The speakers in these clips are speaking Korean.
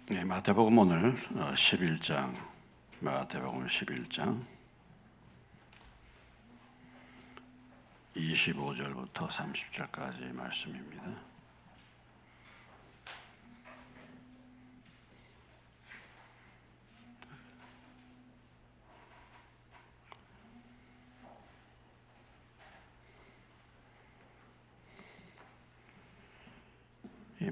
네, 마태복음 오늘 11장, 마태복음 11장 25절부터 30절까지 말씀입니다.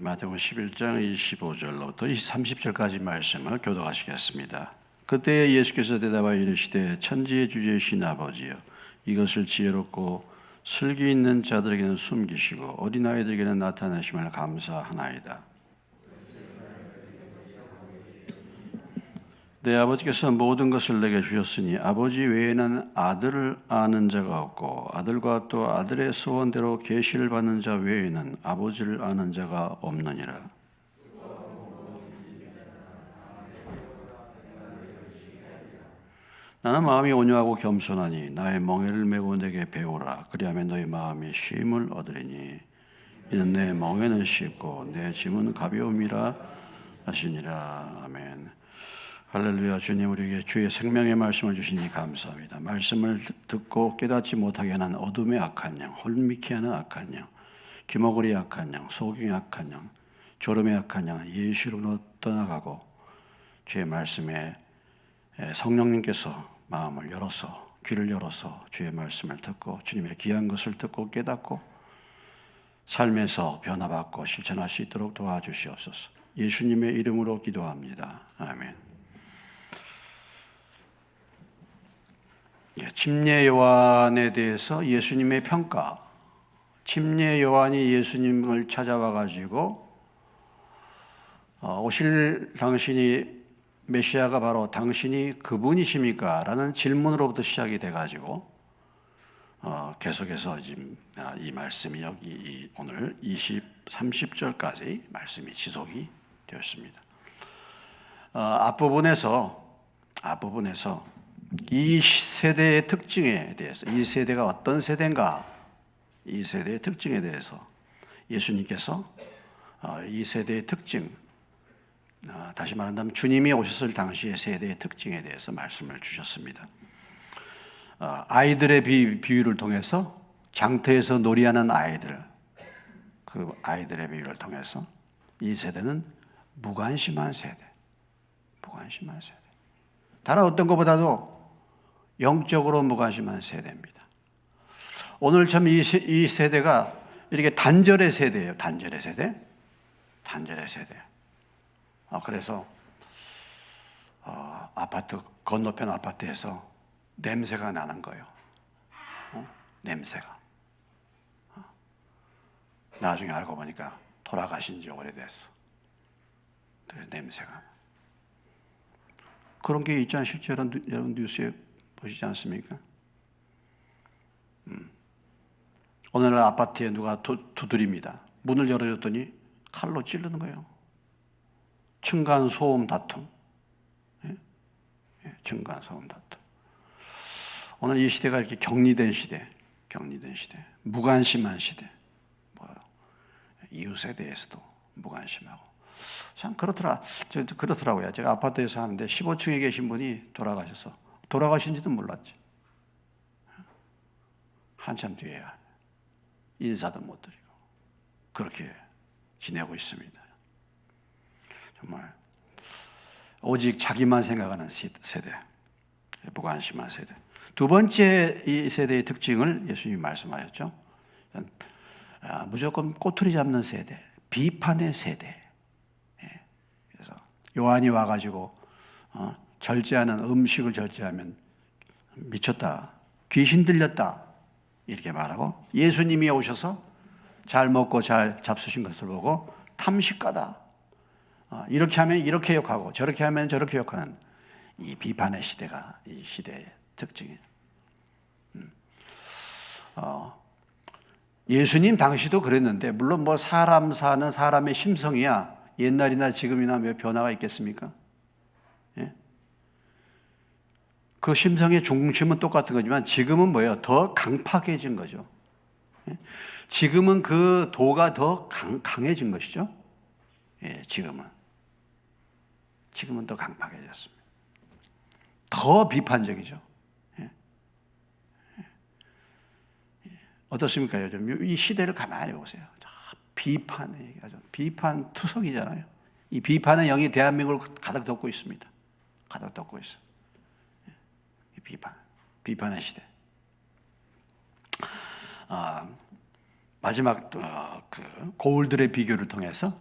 마태복음 11장 25절로부터 30절까지 말씀을 교독하시겠습니다. 그때 예수께서 대답하여 이르시되 천지의 주제이신 아버지여, 이것을 지혜롭고 슬기 있는 자들에게는 숨기시고 어린아이들에게는 나타내심을 감사하나이다. 내 아버지께서 모든 것을 내게 주셨으니 아버지 외에는 아들을 아는 자가 없고 아들과 또 아들의 소원대로 계시를 받는 자 외에는 아버지를 아는 자가 없느니라. 나는 마음이 온유하고 겸손하니 나의 멍에를 메고 내게 배우라. 그리하면 너희 마음이 쉼을 얻으리니 이는 내 멍에는 쉽고 내 짐은 가벼움이라 하시니라. 아멘. 할렐루야. 주님, 우리에게 주의 생명의 말씀을 주시니 감사합니다. 말씀을 듣고 깨닫지 못하게 하는 어둠의 악한 영, 홀미케 하는 악한 영, 기머거리 악한 영, 소경의 악한 영, 졸음의 악한 영 예수로 떠나가고 주의 말씀에 성령님께서 마음을 열어서, 귀를 열어서 주의 말씀을 듣고 주님의 귀한 것을 듣고 깨닫고 삶에서 변화받고 실천할 수 있도록 도와주시옵소서. 예수님의 이름으로 기도합니다. 아멘. 침례 요한에 대해서 예수님의 평가. 침례 요한이 예수님을 찾아와 가지고 오실 당신이 메시아가 바로 당신이 그분이십니까? 라는 질문으로부터 시작이 돼 가지고 계속해서 지금 이 말씀이 여기 오늘 30절까지 말씀이 지속이 되었습니다. 앞부분에서 이 세대의 특징에 대해서, 이 세대가 어떤 세대인가, 이 세대의 특징에 대해서 예수님께서 이 세대의 특징, 다시 말한다면 주님이 오셨을 당시의 세대의 특징에 대해서 말씀을 주셨습니다. 아이들의 비유를 통해서 장터에서 놀이하는 아이들, 그 아이들의 비유를 통해서 이 세대는 무관심한 세대, 무관심한 세대. 다른 어떤 것보다도 영적으로 무관심한 세대입니다. 오늘 참 이 세대가 이렇게 단절의 세대예요. 단절의 세대. 단절의 세대. 그래서 아파트 건너편 아파트에서 냄새가 나는 거예요. 냄새가. 나중에 알고 보니까 돌아가신 지 오래됐어. 그래서 냄새가. 그런 게 있지 않으실지 여러분 뉴스에 보시지 않습니까? 어느 날 아파트에 누가 두드립니다. 문을 열어줬더니 칼로 찌르는 거예요. 층간소음 다툼. 층간소음 다툼. 오늘 이 시대가 이렇게 격리된 시대, 무관심한 시대. 이웃에 대해서도 무관심하고. 참 그렇더라고요. 제가 아파트에 사는데 15층에 계신 분이 돌아가신지도 몰랐지. 한참 뒤에야 인사도 못 드리고 그렇게 지내고 있습니다. 정말 오직 자기만 생각하는 세대, 무관심한 세대. 두 번째 이 세대의 특징을 예수님이 말씀하셨죠. 무조건 꼬투리 잡는 세대, 비판의 세대. 그래서 요한이 와가지고 절제하는 음식을 절제하면 미쳤다, 귀신 들렸다 이렇게 말하고, 예수님이 오셔서 잘 먹고 잘 잡수신 것을 보고 탐식가다, 이렇게 하면 이렇게 욕하고 저렇게 하면 저렇게 욕하는 이 비판의 시대가 이 시대의 특징이에요. 예수님 당시도 그랬는데, 물론 사람 사는 사람의 심성이야 옛날이나 지금이나 몇 변화가 있겠습니까? 예? 그 심성의 중심은 똑같은 거지만 지금은 뭐예요? 더 강팍해진 거죠. 예? 지금은 그 도가 더 강해진 것이죠. 예, 지금은. 지금은 더 강팍해졌습니다. 더 비판적이죠. 어떻습니까? 요즘 이 시대를 가만히 보세요. 비판에 얘기하죠. 비판 투성이잖아요. 이 비판의 영이 대한민국을 가득 덮고 있습니다. 가득 덮고 있어. 비판의 시대. 마지막 그 거울들의 비교를 통해서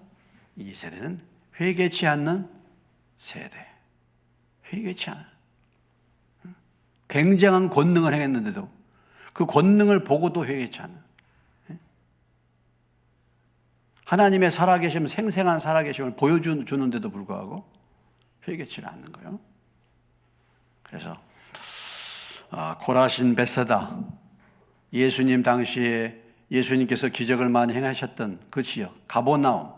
이 세대는 회개치 않는 세대. 회개치 않아. 굉장한 권능을 행했는데도 그 권능을 보고도 회개치 않는. 하나님의 살아계심, 생생한 살아계심을 보여주는데도 불구하고 회개치 않는 거예요. 그래서 고라신 벳사다, 예수님 당시에 예수님께서 기적을 많이 행하셨던 그 지역, 가버나움,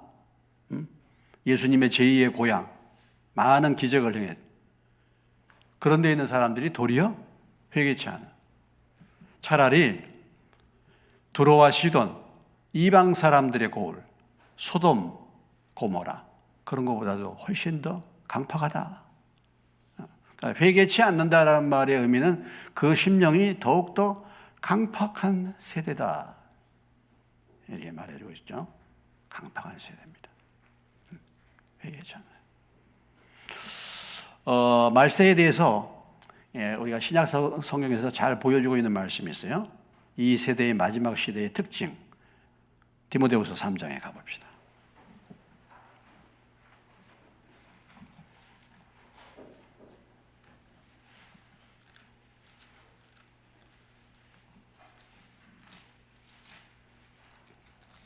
예수님의 제2의 고향, 많은 기적을 행했. 그런 데 있는 사람들이 도리어 회개치 않아. 차라리 두로와 시돈, 이방 사람들의 고울, 소돔, 고모라, 그런 것보다도 훨씬 더 강팍하다. 그러니까 회개치 않는다라는 말의 의미는 그 심령이 더욱더 강팍한 세대다, 이렇게 말해주고 있죠. 강팍한 세대입니다. 회개치 않아요. 말세에 대해서 우리가 신약 성경에서 잘 보여주고 있는 말씀이 있어요. 이 세대의 마지막 시대의 특징, 디모데후서 3장에 가봅시다.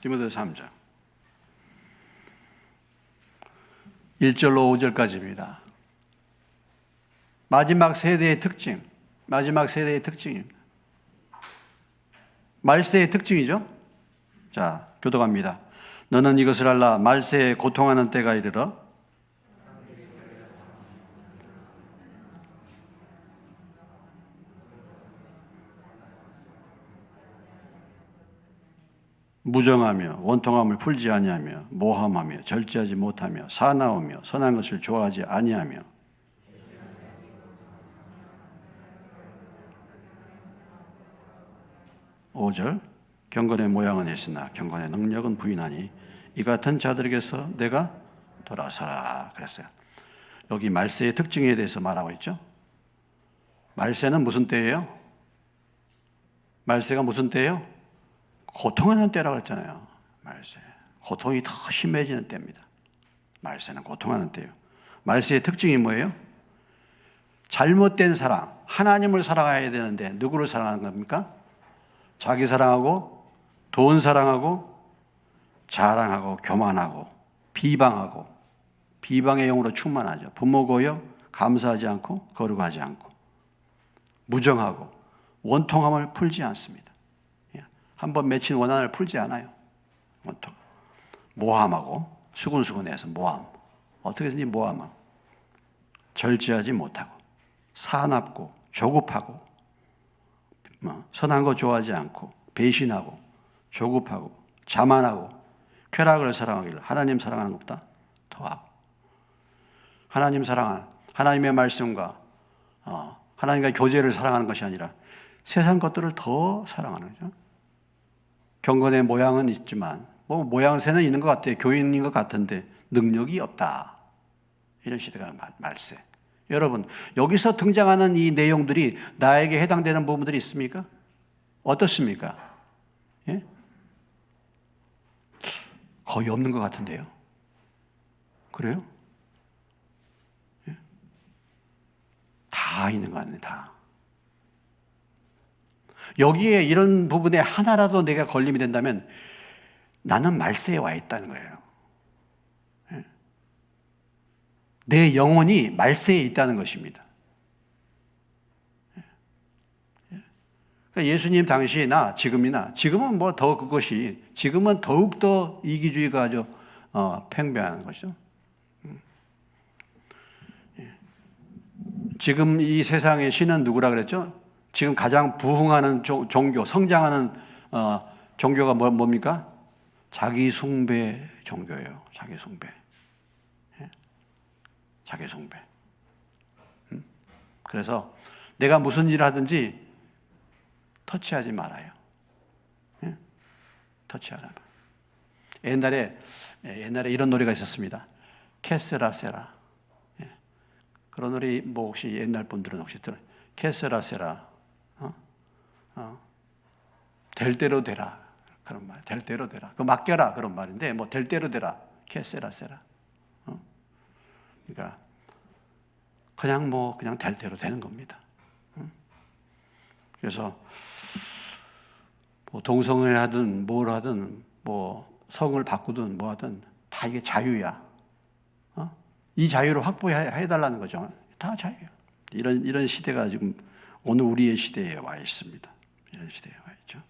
디모데후서 3장 1절로 5절까지입니다. 마지막 세대의 특징, 마지막 세대의 특징입니다. 말세의 특징이죠. 자, 교독합니다. 너는 이것을 알라. 말세에 고통하는 때가 이르러 무정하며 원통함을 풀지 아니하며 모함하며 절제하지 못하며 사나우며 선한 것을 좋아하지 아니하며 5절 경건의 모양은 있으나 경건의 능력은 부인하니 이 같은 자들에게서 내가 돌아서라 그랬어요. 여기 말세의 특징에 대해서 말하고 있죠. 말세는 무슨 때예요? 말세가 무슨 때예요? 고통하는 때라고 했잖아요. 말세. 고통이 더 심해지는 때입니다. 말세는 고통하는 때예요. 말세의 특징이 뭐예요? 잘못된 사랑, 하나님을 사랑해야 되는데 누구를 사랑하는 겁니까? 자기 사랑하고 돈 사랑하고 자랑하고 교만하고 비방하고 비방의 영으로 충만하죠. 부모 고요, 감사하지 않고 거룩하지 않고 무정하고 원통함을 풀지 않습니다. 한번 맺힌 원한을 풀지 않아요. 원통. 모함하고 수근수근해서 모함. 어떻게든지 모함하고 절제하지 못하고 사납고 조급하고 선한 거 좋아하지 않고 배신하고 조급하고 자만하고 쾌락을 사랑하기를 하나님 사랑하는 것보다 더하고 하나님 사랑하는 하나님의 말씀과 하나님과 교제를 사랑하는 것이 아니라 세상 것들을 더 사랑하는 거죠. 경건의 모양은 있지만 모양새는 있는 것 같아요. 교인인 것 같은데 능력이 없다. 이런 시대가 말세. 여러분, 여기서 등장하는 이 내용들이 나에게 해당되는 부분들이 있습니까? 어떻습니까? 예? 거의 없는 것 같은데요. 그래요? 예? 다 있는 것 같네, 다. 여기에 이런 부분에 하나라도 내가 걸림이 된다면 나는 말세에 와 있다는 거예요. 내 영혼이 말세에 있다는 것입니다. 그러니까 예수님 당시나 지금이나 지금은 뭐 더 그것이 지금은 더욱더 이기주의가 아주 팽배한 것이죠. 지금 이 세상의 신은 누구라 그랬죠? 지금 가장 부흥하는 종교, 성장하는 종교가 뭡니까? 자기 숭배 종교예요. 자기 숭배. 자기 숭배. 그래서 내가 무슨 일을 하든지 터치하지 말아요. 예? 터치하라. 옛날에 이런 노래가 있었습니다. 캐세라세라. 예. 그런 노래 뭐 혹시 옛날 분들은 혹시 들어요? 캐세라세라. 될 대로 되라. 그런 말. 될 대로 되라. 그 맡겨라. 그런 말인데 뭐 될 대로 되라. 캐세라세라. 그러니까 그냥 될 대로 되는 겁니다. 그래서 뭐 동성을 하든 뭘 하든 뭐 성을 바꾸든 뭐 하든 다 이게 자유야. 이 자유를 확보해 달라는 거죠. 다 자유야. 이런 시대가 지금 오늘 우리의 시대에 와 있습니다. 이런 시대에 와 있죠.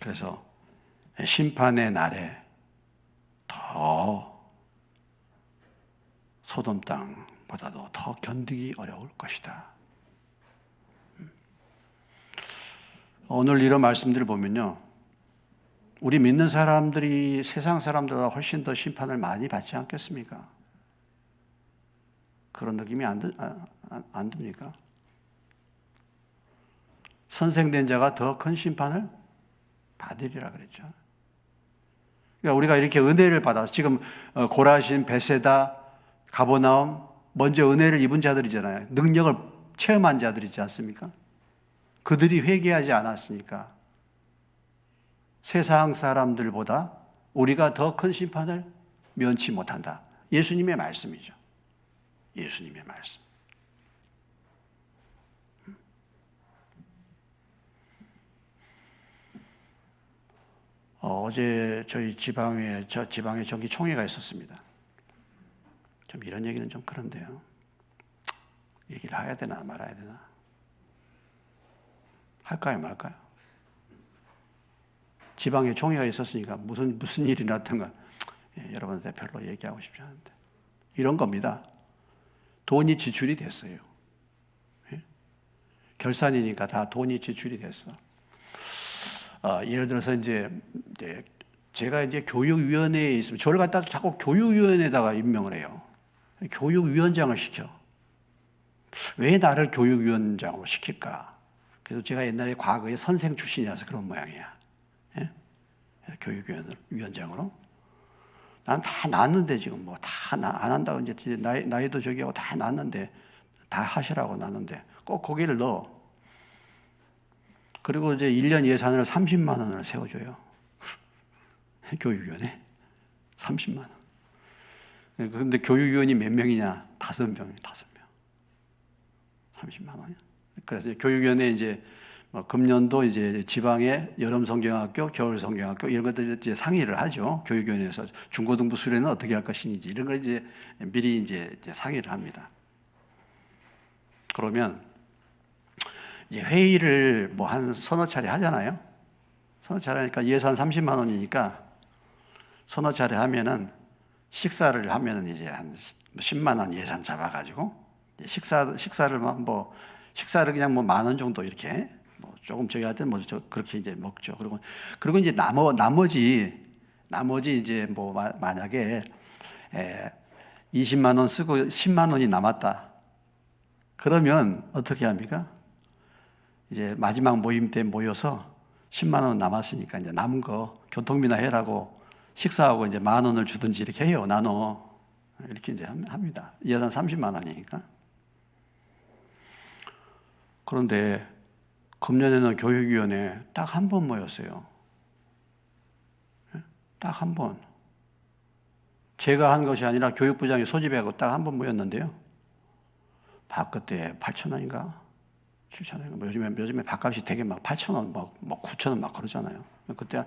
그래서 심판의 날에 더 소돔 땅보다도 더 견디기 어려울 것이다. 오늘 이런 말씀들을 보면요, 우리 믿는 사람들이 세상 사람들보다 훨씬 더 심판을 많이 받지 않겠습니까? 그런 느낌이 안 듭니까? 선생된 자가 더 큰 심판을 받으리라 그랬죠. 그러니까 우리가 이렇게 은혜를 받아서 지금 고라신, 베세다, 가버나움 먼저 은혜를 입은 자들이잖아요. 능력을 체험한 자들이지 않습니까? 그들이 회개하지 않았으니까 세상 사람들보다 우리가 더 큰 심판을 면치 못한다. 예수님의 말씀이죠. 예수님의 말씀. 어제 저희 지방에 정기총회가 있었습니다. 좀 이런 얘기는 좀 그런데요. 얘기를 해야 되나 말아야 되나? 할까요 말까요? 지방에 총회가 있었으니까 무슨 일이 났던가 여러분한테 별로 얘기하고 싶지 않은데 이런 겁니다. 돈이 지출이 됐어요. 결산이니까 다 돈이 지출이 됐어. 예를 들어서 제가 교육위원회에 있으면 저를 갖다 자꾸 교육위원회에다가 임명을 해요. 교육위원장을 시켜. 왜 나를 교육위원장으로 시킬까? 그래서 제가 옛날에 과거에 선생 출신이라서 그런 모양이야. 예? 교육위원장으로. 난 다 낳았는데 지금 뭐 다 안 한다고 이제 나이도 저기하고 다 낳았는데 다 하시라고 낳았는데 꼭 거기를 넣어. 그리고 이제 1년 예산을 30만 원을 세워줘요. 교육위원회 30만 원. 그런데 교육위원이 몇 명이냐? 5명. 30만 원이야. 그래서 교육위원회 이제 금년도 이제 지방의 여름 성경학교, 겨울 성경학교 이런 것들 이제 상의를 하죠. 교육위원회에서 중고등부 수련은 어떻게 할 것인지 이런 걸 이제 미리 이제 상의를 합니다. 그러면 이제 회의를 뭐 한 서너 차례 하잖아요. 서너 차례 하니까 예산 30만 원이니까 서너 차례 하면은 식사를 하면은 이제 한 10만 원 예산 잡아가지고 식사를 그냥 뭐 만 원 정도 이렇게 뭐 조금 저기 하여튼 뭐 그렇게 이제 먹죠. 그리고 이제 나머지 이제 뭐 만약에 20만 원 쓰고 10만 원이 남았다. 그러면 어떻게 합니까? 이제 마지막 모임 때 모여서 10만 원 남았으니까 이제 남은 거 교통비나 해라고 식사하고 이제 만 원을 주든지 이렇게 해요. 나눠. 이렇게 이제 합니다. 예산 30만 원이니까. 그런데 금년에는 교육위원회 딱 한 번 모였어요. 딱 한 번. 제가 한 것이 아니라 교육부장이 소집하고 딱 한 번 모였는데요. 밥 그때 8,000원인가? 7,000원인가? 뭐 요즘에 밥값이 되게 막 8,000원, 뭐 9,000원 막 그러잖아요. 그때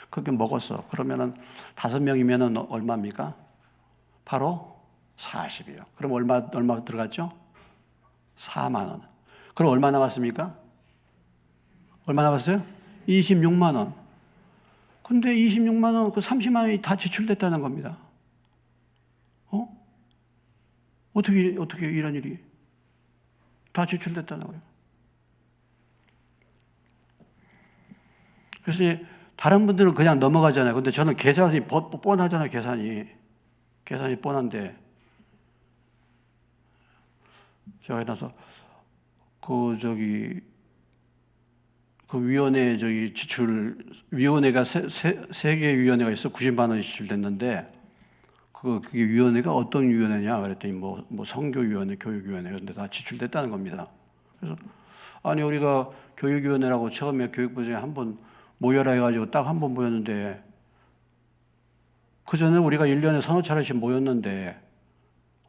그렇게 먹었어. 그러면은 5명이면은 얼마입니까? 바로 40이요. 그럼 얼마 들어갔죠? 4만 원. 그럼 얼마 남았습니까? 얼마 남았어요? 26만 원. 근데 26만 원, 그 30만 원이 다 지출됐다는 겁니다. 어떻게 이런 일이 다 지출됐다는 거예요. 그래서 다른 분들은 그냥 넘어가잖아요. 근데 저는 계산이 뻔하잖아요. 계산이 뻔한데 제가 해놔서 그 위원회 위원회가 세 개의 위원회가 있어 90만 원이 지출됐는데 그게 위원회가 어떤 위원회냐 그랬더니 뭐 선교위원회, 교육위원회 근데 다 지출됐다는 겁니다. 그래서 아니 우리가 교육위원회라고 처음에 교육부장에 한번 모여라 해가지고 딱 한 번 모였는데 그 전에 우리가 1년에 서너 차례씩 모였는데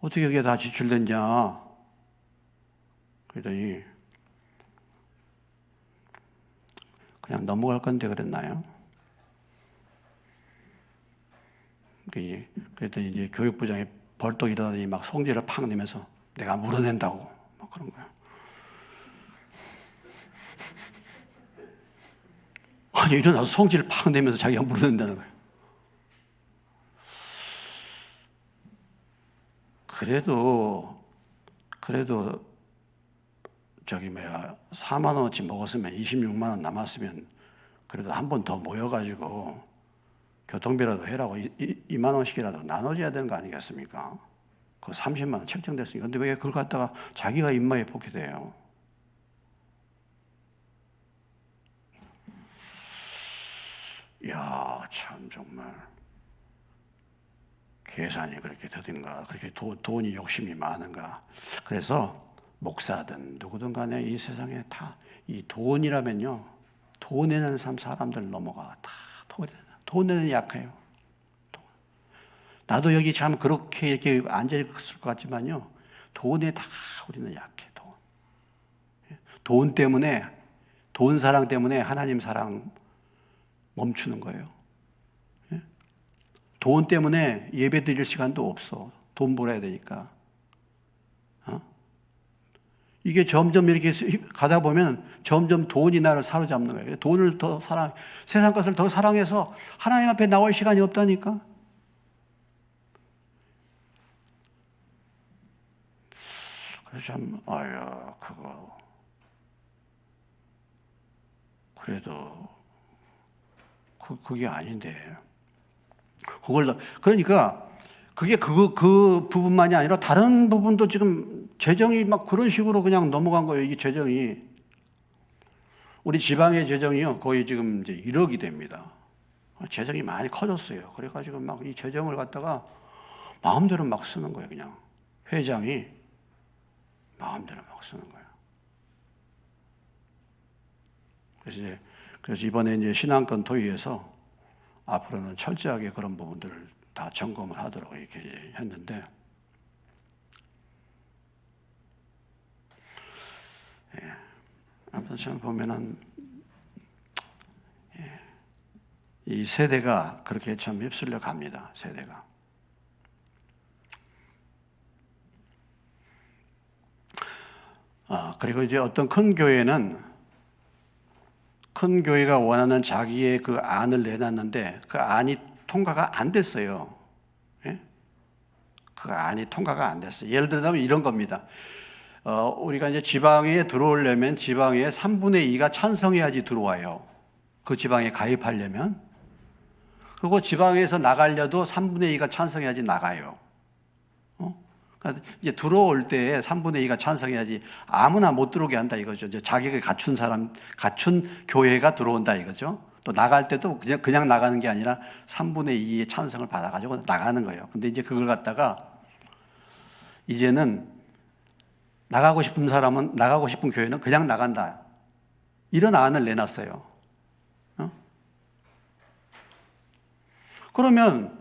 어떻게 그게 다 지출됐냐 그랬더니 그냥 넘어갈 건데 그랬나요? 그랬더니 이제 교육부장이 벌떡 일어나더니 막 성질을 팍 내면서 내가 물어낸다고 막 그런 거야. 아니 일어나서 성질을 팍 내면서 자기가 물어낸다는 거예요. 그래도 저기 4만 원어치 먹었으면 26만 원 남았으면 그래도 한 번 더 모여가지고 교통비라도 해라고 2만 원씩이라도 나눠줘야 되는 거 아니겠습니까? 그 30만 원 책정됐으니까. 근데 왜 그걸 갖다가 자기가 입마에 뽑게 돼요? 이야, 참 정말 계산이 그렇게 되든가 그렇게 돈이 욕심이 많은가. 그래서 목사든 누구든 간에 이 세상에 다 이 돈이라면요, 돈에는 사람들 넘어가. 다 돈에는 약해요. 나도 여기 참 그렇게 이렇게 앉아있을 것 같지만요, 돈에 다 우리는 약해. 돈 때문에, 돈 사랑 때문에 하나님 사랑 멈추는 거예요. 돈 때문에 예배 드릴 시간도 없어. 돈 벌어야 되니까. 이게 점점 이렇게 가다 보면 점점 돈이 나를 사로잡는 거예요. 돈을 더 세상 것을 더 사랑해서 하나님 앞에 나올 시간이 없다니까. 그래서 참, 그래도 그게 아닌데. 그러니까 그게 그 부분만이 아니라 다른 부분도 지금 재정이 막 그런 식으로 그냥 넘어간 거예요. 이 재정이. 우리 지방의 재정이요. 거의 지금 이제 1억이 됩니다. 재정이 많이 커졌어요. 그래가지고 막 이 재정을 갖다가 마음대로 막 쓰는 거예요. 그냥. 회장이 마음대로 막 쓰는 거예요. 그래서 이번에 이제 신앙권 토의에서 앞으로는 철저하게 그런 부분들을 다 점검을 하도록 이렇게 했는데, 아무튼 저는 보면은, 이 세대가 그렇게 참 휩쓸려 갑니다, 세대가. 그리고 이제 어떤 큰 교회가 원하는 자기의 그 안을 내놨는데 그 안이 통과가 안 됐어요. 예? 그 안이 통과가 안 됐어요. 예를 들자면 이런 겁니다. 우리가 이제 지방에 들어오려면 지방의 3분의 2가 찬성해야지 들어와요. 그 지방에 가입하려면. 그리고 지방에서 나가려도 3분의 2가 찬성해야지 나가요. 그러니까 이제 들어올 때 3분의 2가 찬성해야지 아무나 못 들어오게 한다 이거죠. 이제 자격을 갖춘 교회가 들어온다 이거죠. 또 나갈 때도 그냥 나가는 게 아니라 3분의 2의 찬성을 받아가지고 나가는 거예요. 근데 이제 그걸 갖다가 이제는 나가고 싶은 교회는 그냥 나간다. 이런 안을 내놨어요. 그러면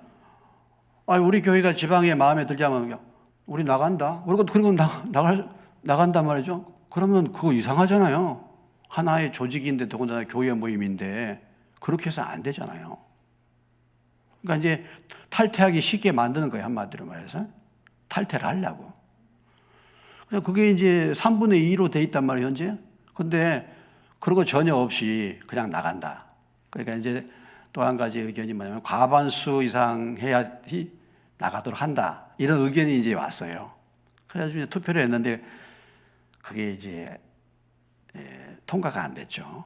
우리 교회가 지방에 마음에 들자면 우리 나간다. 그리고 나간단 말이죠. 그러면 그거 이상하잖아요. 하나의 조직인데 더군다나 교회 모임인데 그렇게 해서 안 되잖아요. 그러니까 이제 탈퇴하기 쉽게 만드는 거예요. 한마디로 말해서. 탈퇴를 하려고. 그래서 그게 이제 3분의 2로 돼 있단 말이에요, 현재. 근데 그런 거 전혀 없이 그냥 나간다. 그러니까 이제 또 한 가지 의견이 뭐냐면 과반수 이상 해야지 나가도록 한다. 이런 의견이 이제 왔어요. 그래가지고 이제 투표를 했는데 그게 이제 통과가 안 됐죠.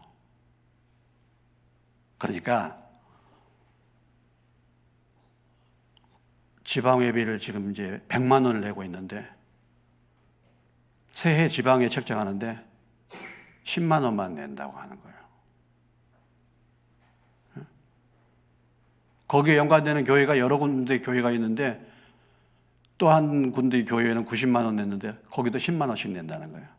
그러니까 지방회비를 지금 이제 100만 원을 내고 있는데 새해 지방에 책정하는데 10만 원만 낸다고 하는 거예요. 거기에 연관되는 교회가 여러 군데 교회가 있는데 또 한 군데 교회는 90만 원 냈는데 거기도 10만 원씩 낸다는 거예요.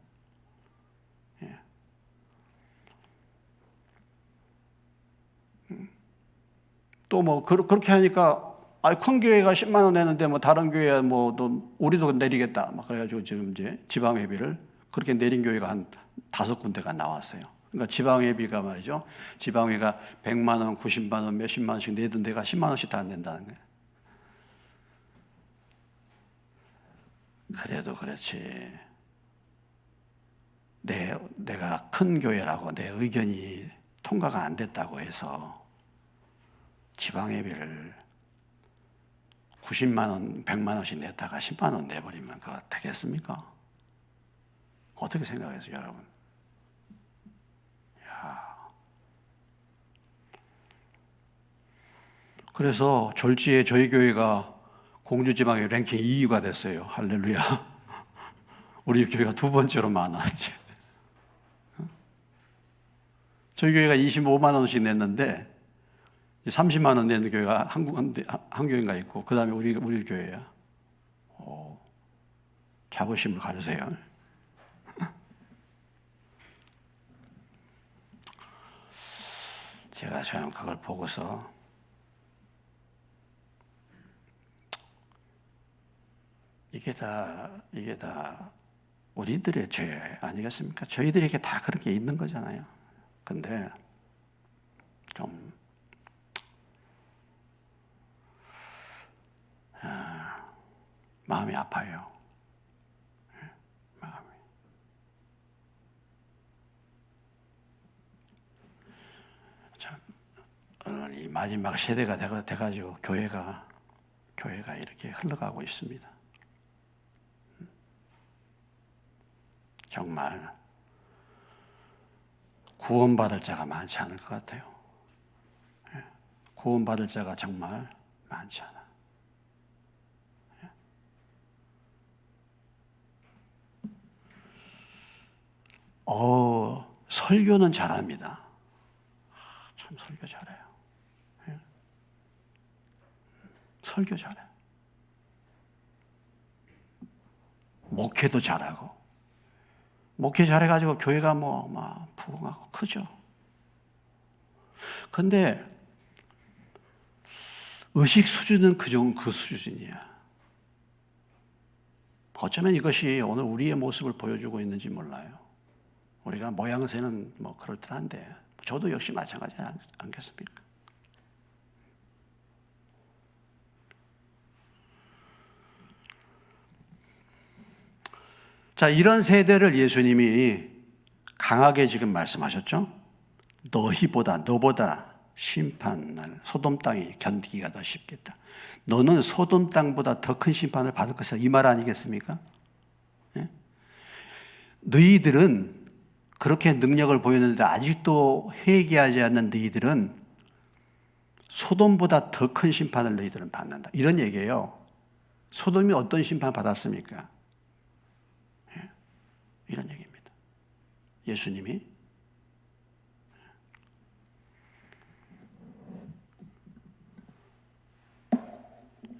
또 뭐 그렇게 하니까 큰 교회가 10만 원 내는데 뭐 다른 교회 뭐 또 우리도 내리겠다 막 그래가지고 지금 이제 지방회비를 그렇게 내린 교회가 한 5군데가 나왔어요. 그러니까 지방회비가 말이죠. 지방회가 100만 원, 90만 원, 몇십만 원씩 내던 데가 10만 원씩 다 낸다는 거예요. 그래도 그렇지. 내가 큰 교회라고 내 의견이 통과가 안 됐다고 해서 지방회비를 90만 원, 100만 원씩 냈다가 10만 원 내버리면 그거 되겠습니까? 어떻게 생각하세요, 여러분? 그래서 졸지에 저희 교회가 공주지방의 랭킹 2위가 됐어요. 할렐루야. 우리 교회가 2번째로 많았지. 저희 교회가 25만 원씩 냈는데 30만 원 내는 교회가 한 교회가 있고 그 다음에 우리 교회야. 자부심을 가지세요. 제가 참 그걸 보고서 이게 다 우리들의 죄 아니겠습니까? 저희들에게 다 그런 게 있는 거잖아요. 근데 좀 마음이 아파요. 마음이. 자, 오늘 이 마지막 세대가 돼가지고 교회가 이렇게 흘러가고 있습니다. 정말 구원받을 자가 많지 않을 것 같아요. 구원받을 자가 정말 많지 않아. 설교는 잘합니다. 참 설교 잘해요. 설교 잘해. 목회도 잘하고. 목회 잘해가지고 교회가 막 부흥하고 크죠. 근데 의식 수준은 그 수준이야. 어쩌면 이것이 오늘 우리의 모습을 보여주고 있는지 몰라요. 우리가 모양새는 뭐 그럴듯한데 저도 역시 마찬가지 않겠습니까? 자, 이런 세대를 예수님이 강하게 지금 말씀하셨죠? 너보다 심판날 소돔 땅이 견디기가 더 쉽겠다. 너는 소돔 땅보다 더 큰 심판을 받을 것이다. 이 말 아니겠습니까? 네? 너희들은 그렇게 능력을 보였는데 아직도 회개하지 않는 너희들은 소돔보다 더 큰 심판을 너희들은 받는다. 이런 얘기예요. 소돔이 어떤 심판을 받았습니까? 네? 이런 얘기입니다. 예수님이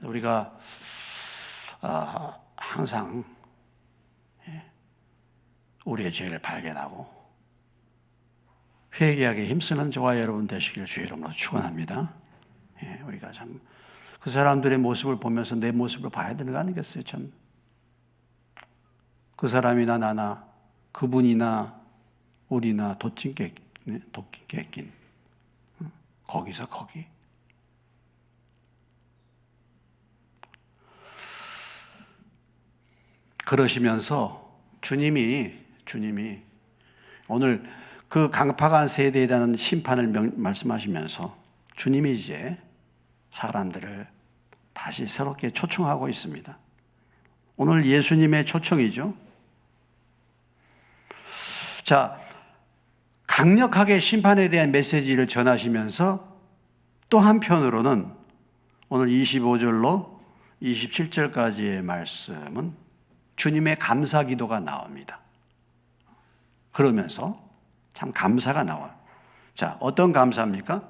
우리가 항상 우리의 죄를 발견하고 회개하게 힘쓰는 저와 여러분 되시기를 주의 이름으로 축원합니다. 우리가 참 그 사람들의 모습을 보면서 내 모습을 봐야 되는 거 아니겠어요? 참 그 사람이나 나나 그분이나 우리나 도찐 깨낀 거기서 거기. 그러시면서 주님이 오늘 그 강팍한 세대에 대한 심판을 말씀하시면서 주님이 이제 사람들을 다시 새롭게 초청하고 있습니다. 오늘 예수님의 초청이죠. 자, 강력하게 심판에 대한 메시지를 전하시면서 또 한편으로는 오늘 25절로 27절까지의 말씀은 주님의 감사 기도가 나옵니다. 그러면서 참 감사가 나와요. 자, 어떤 감사입니까?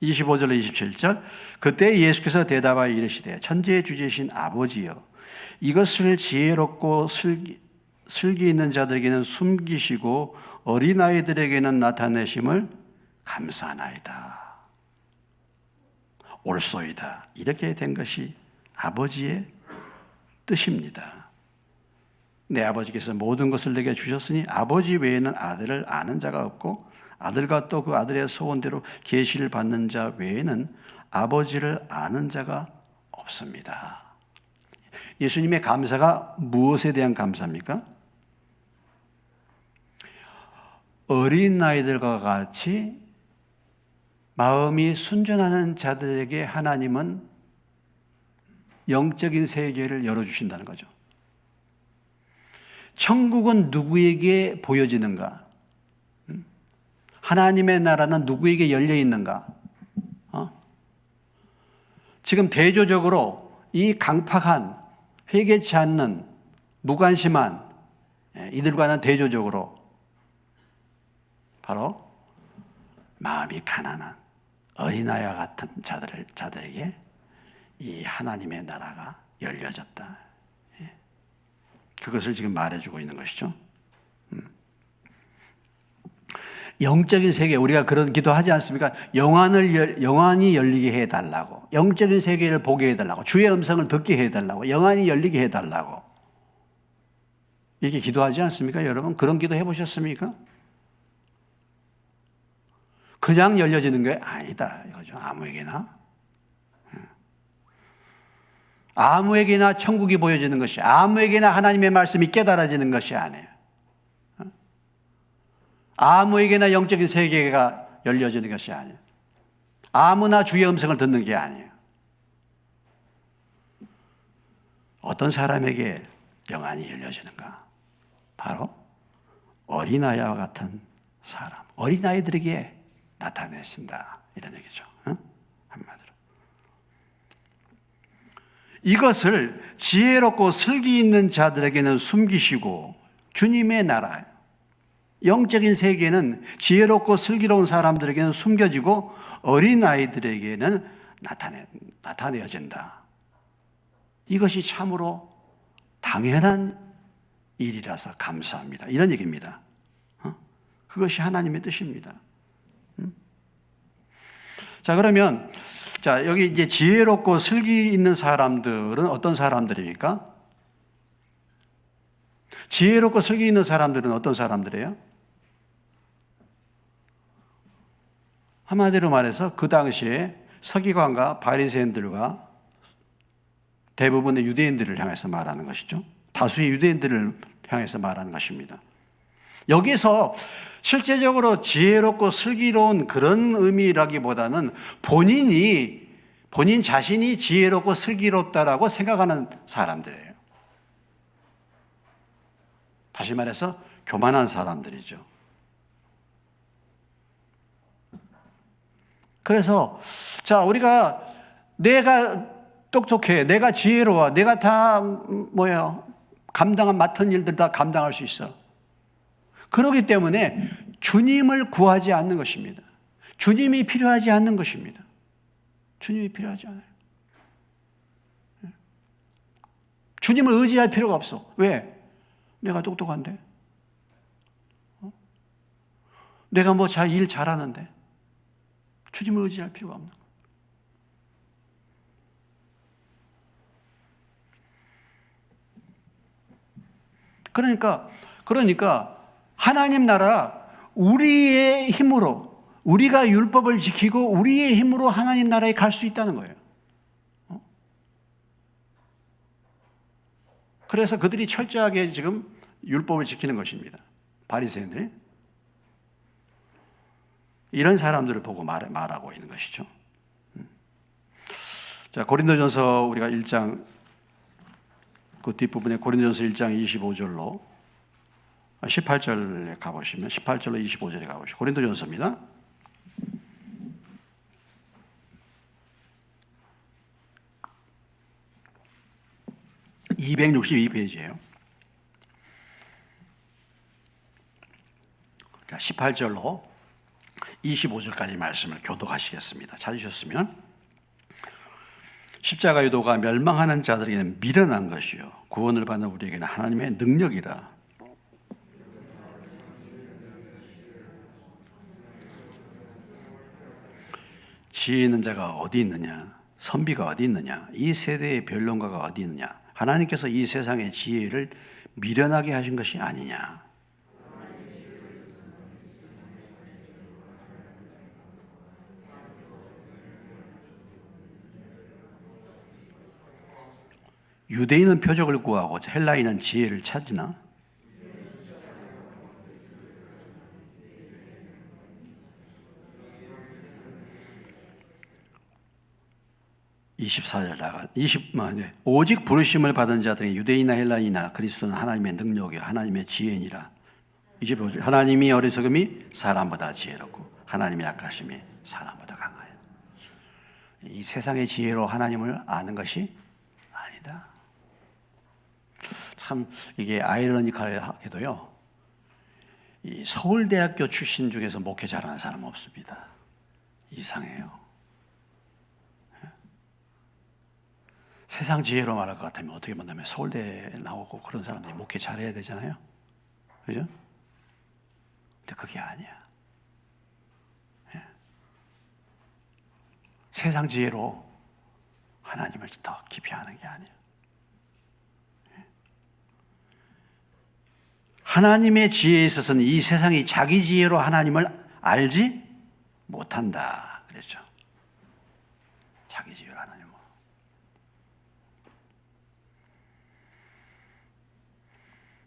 25절로 27절. 그때 예수께서 대답하여 이르시되 천지의 주제신 아버지여, 이것을 지혜롭고 슬기 있는 자들에게는 숨기시고 어린아이들에게는 나타내심을 감사하나이다. 옳소이다. 이렇게 된 것이 아버지의 뜻입니다. 내 아버지께서 모든 것을 내게 주셨으니 아버지 외에는 아들을 아는 자가 없고 아들과 또 그 아들의 소원대로 계시를 받는 자 외에는 아버지를 아는 자가 없습니다. 예수님의 감사가 무엇에 대한 감사입니까? 어린아이들과 같이 마음이 순전하는 자들에게 하나님은 영적인 세계를 열어주신다는 거죠. 천국은 누구에게 보여지는가? 하나님의 나라는 누구에게 열려 있는가? 지금 대조적으로 이 강팍한, 회개치 않는, 무관심한 이들과는 대조적으로 바로 마음이 가난한 어린아이와 같은 자들에게 이 하나님의 나라가 열려졌다. 그것을 지금 말해주고 있는 것이죠. 영적인 세계, 우리가 그런 기도하지 않습니까? 영안이 열리게 해달라고, 영적인 세계를 보게 해달라고, 주의 음성을 듣게 해달라고, 영안이 열리게 해달라고 이렇게 기도하지 않습니까? 여러분 그런 기도 해보셨습니까? 그냥 열려지는 게 아니다 이거죠. 아무에게나 천국이 보여지는 것이, 아무에게나 하나님의 말씀이 깨달아지는 것이 아니에요. 아무에게나 영적인 세계가 열려지는 것이 아니에요. 아무나 주의 음성을 듣는 게 아니에요. 어떤 사람에게 영안이 열려지는가? 바로 어린아이와 같은 사람, 어린아이들에게 나타내신다 이런 얘기죠. 한마디로 이것을 지혜롭고 슬기 있는 자들에게는 숨기시고, 주님의 나라, 영적인 세계는 지혜롭고 슬기로운 사람들에게는 숨겨지고 어린아이들에게는 나타내어진다. 이것이 참으로 당연한 일이라서 감사합니다. 이런 얘기입니다. 그것이 하나님의 뜻입니다. 자, 그러면 여기 이제 지혜롭고 슬기 있는 사람들은 어떤 사람들입니까? 지혜롭고 슬기 있는 사람들은 어떤 사람들이에요? 한마디로 말해서 그 당시에 서기관과 바리새인들과 대부분의 유대인들을 향해서 말하는 것이죠. 다수의 유대인들을 향해서 말하는 것입니다. 여기서 실제적으로 지혜롭고 슬기로운 그런 의미라기보다는 본인 자신이 지혜롭고 슬기롭다라고 생각하는 사람들이에요. 다시 말해서 교만한 사람들이죠. 그래서 내가 똑똑해, 내가 지혜로워, 내가 다 맡은 일들 다 감당할 수 있어. 그렇기 때문에 주님을 구하지 않는 것입니다. 주님이 필요하지 않는 것입니다. 주님이 필요하지 않아요. 주님을 의지할 필요가 없어. 왜? 내가 똑똑한데? 내가 일 잘하는데? 주님을 의지할 필요가 없는 거예요. 그러니까 하나님 나라, 우리의 힘으로, 우리가 율법을 지키고 우리의 힘으로 하나님 나라에 갈 수 있다는 거예요. 그래서 그들이 철저하게 지금 율법을 지키는 것입니다. 바리새인들이 이런 사람들을 보고 말하고 있는 것이죠. 자, 고린도전서 우리가 1장 그 뒷부분에 고린도전서 1장 25절로 18절에 가보시면 18절로 25절에 가보시면 고린도전서입니다. 262페이지예요. 18절로 25절까지 말씀을 교독하시겠습니다. 찾으셨으면 십자가 유도가 멸망하는 자들에게는 미련한 것이요 구원을 받는 우리에게는 하나님의 능력이라. 지혜 있는 자가 어디 있느냐, 선비가 어디 있느냐, 이 세대의 변론가가 어디 있느냐. 하나님께서 이 세상의 지혜를 미련하게 하신 것이 아니냐. 유대인은 표적을 구하고 헬라인은 지혜를 찾으나 24절 나가 오직 부르심을 받은 자들이 유대인이나 헬라인이나 그리스도는 하나님의 능력이요 하나님의 지혜니라. 25절 하나님이 어리석음이 사람보다 지혜롭고 하나님의 약하심이 사람보다 강하여. 이 세상의 지혜로 하나님을 아는 것이 아니다. 참 이게 아이러니컬하게도요. 이 서울대학교 출신 중에서 목회 잘하는 사람은 없습니다. 이상해요. 세상 지혜로 말할 것 같으면 어떻게 본다면 서울대에 나오고 그런 사람들이 목회 잘해야 되잖아요. 그죠? 근데 그게 아니야. 세상 지혜로 하나님을 더 깊이 아는 게 아니야. 하나님의 지혜에 있어서는 이 세상이 자기 지혜로 하나님을 알지 못한다 그랬죠. 자기 지혜로 하나님을.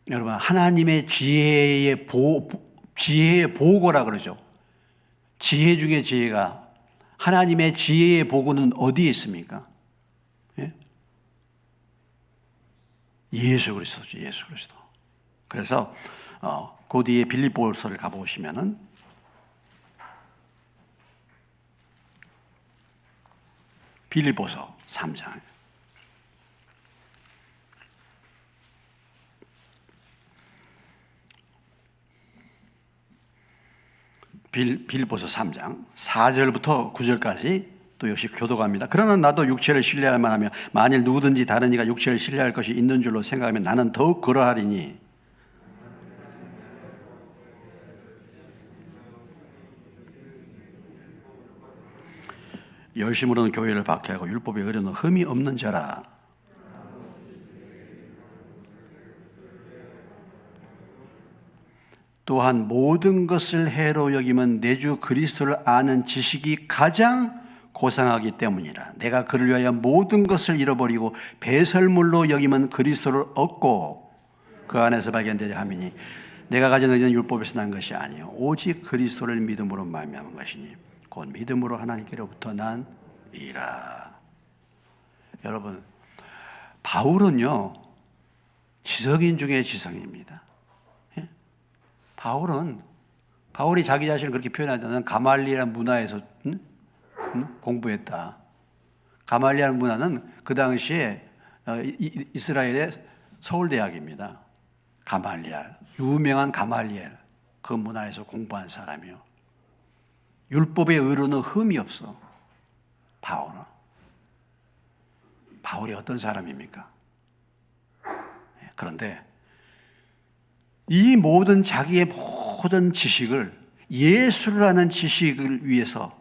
여러분 하나님의 지혜의 보고라 그러죠. 지혜 중에 지혜가 하나님의 지혜의 보고는 어디에 있습니까? 예? 예수 그리스도죠. 예수 그리스도. 그래서 그 뒤에 빌립보서를 가보시면은 빌립보서 3장 빌립보서 3장 4절부터 9절까지 또 역시 교도갑니다. 그러나 나도 육체를 신뢰할 만하며 만일 누구든지 다른 이가 육체를 신뢰할 것이 있는 줄로 생각하면 나는 더욱 그러하리니 열심으로는 교회를 박해하고 율법에 의뢰는 흠이 없는 자라. 또한 모든 것을 해로 여기면 내 주 그리스도를 아는 지식이 가장 고상하기 때문이라. 내가 그를 위하여 모든 것을 잃어버리고 배설물로 여기면 그리스도를 얻고 그 안에서 발견되려 함이니 내가 가진 의는 율법에서 난 것이 아니요 오직 그리스도를 믿음으로 말미암은 것이니 곧 믿음으로 하나님께로부터 난 이라. 여러분 바울은요 지성인 중에 지성입니다. 예? 바울이 자기 자신을 그렇게 표현하잖아요. 가말리엘 문화에서 공부했다. 가말리엘 문화는 그 당시에 이스라엘의 서울대학입니다. 가말리엘, 유명한 가말리엘 그 문화에서 공부한 사람이요. 율법의 의로는 흠이 없어. 바울이 어떤 사람입니까? 그런데 이 모든 자기의 모든 지식을 예수를 아는 지식을 위해서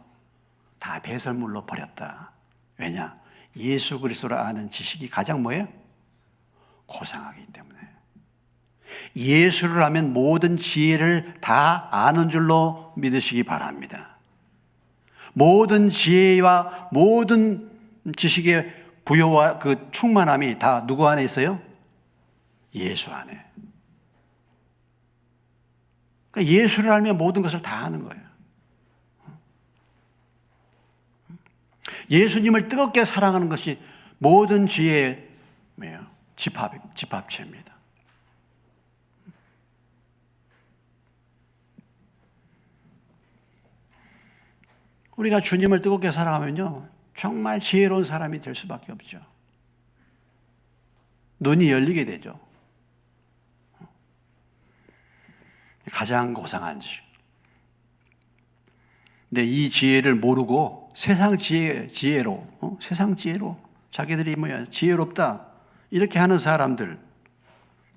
다 배설물로 버렸다. 왜냐? 예수 그리스도를 아는 지식이 가장 뭐예요? 고상하기 때문에. 예수를 아면 모든 지혜를 다 아는 줄로 믿으시기 바랍니다. 모든 지혜와 모든 지식의 부여와 그 충만함이 다 누구 안에 있어요? 예수 안에. 그러니까 예수를 알면 모든 것을 다 아는 거예요. 예수님을 뜨겁게 사랑하는 것이 모든 지혜의 집합체입니다. 우리가 주님을 뜨겁게 사랑하면요, 정말 지혜로운 사람이 될 수밖에 없죠. 눈이 열리게 되죠. 가장 고상한 지. 근데 이 지혜를 모르고 세상 지혜로, 세상 지혜로 자기들이 지혜롭다 이렇게 하는 사람들,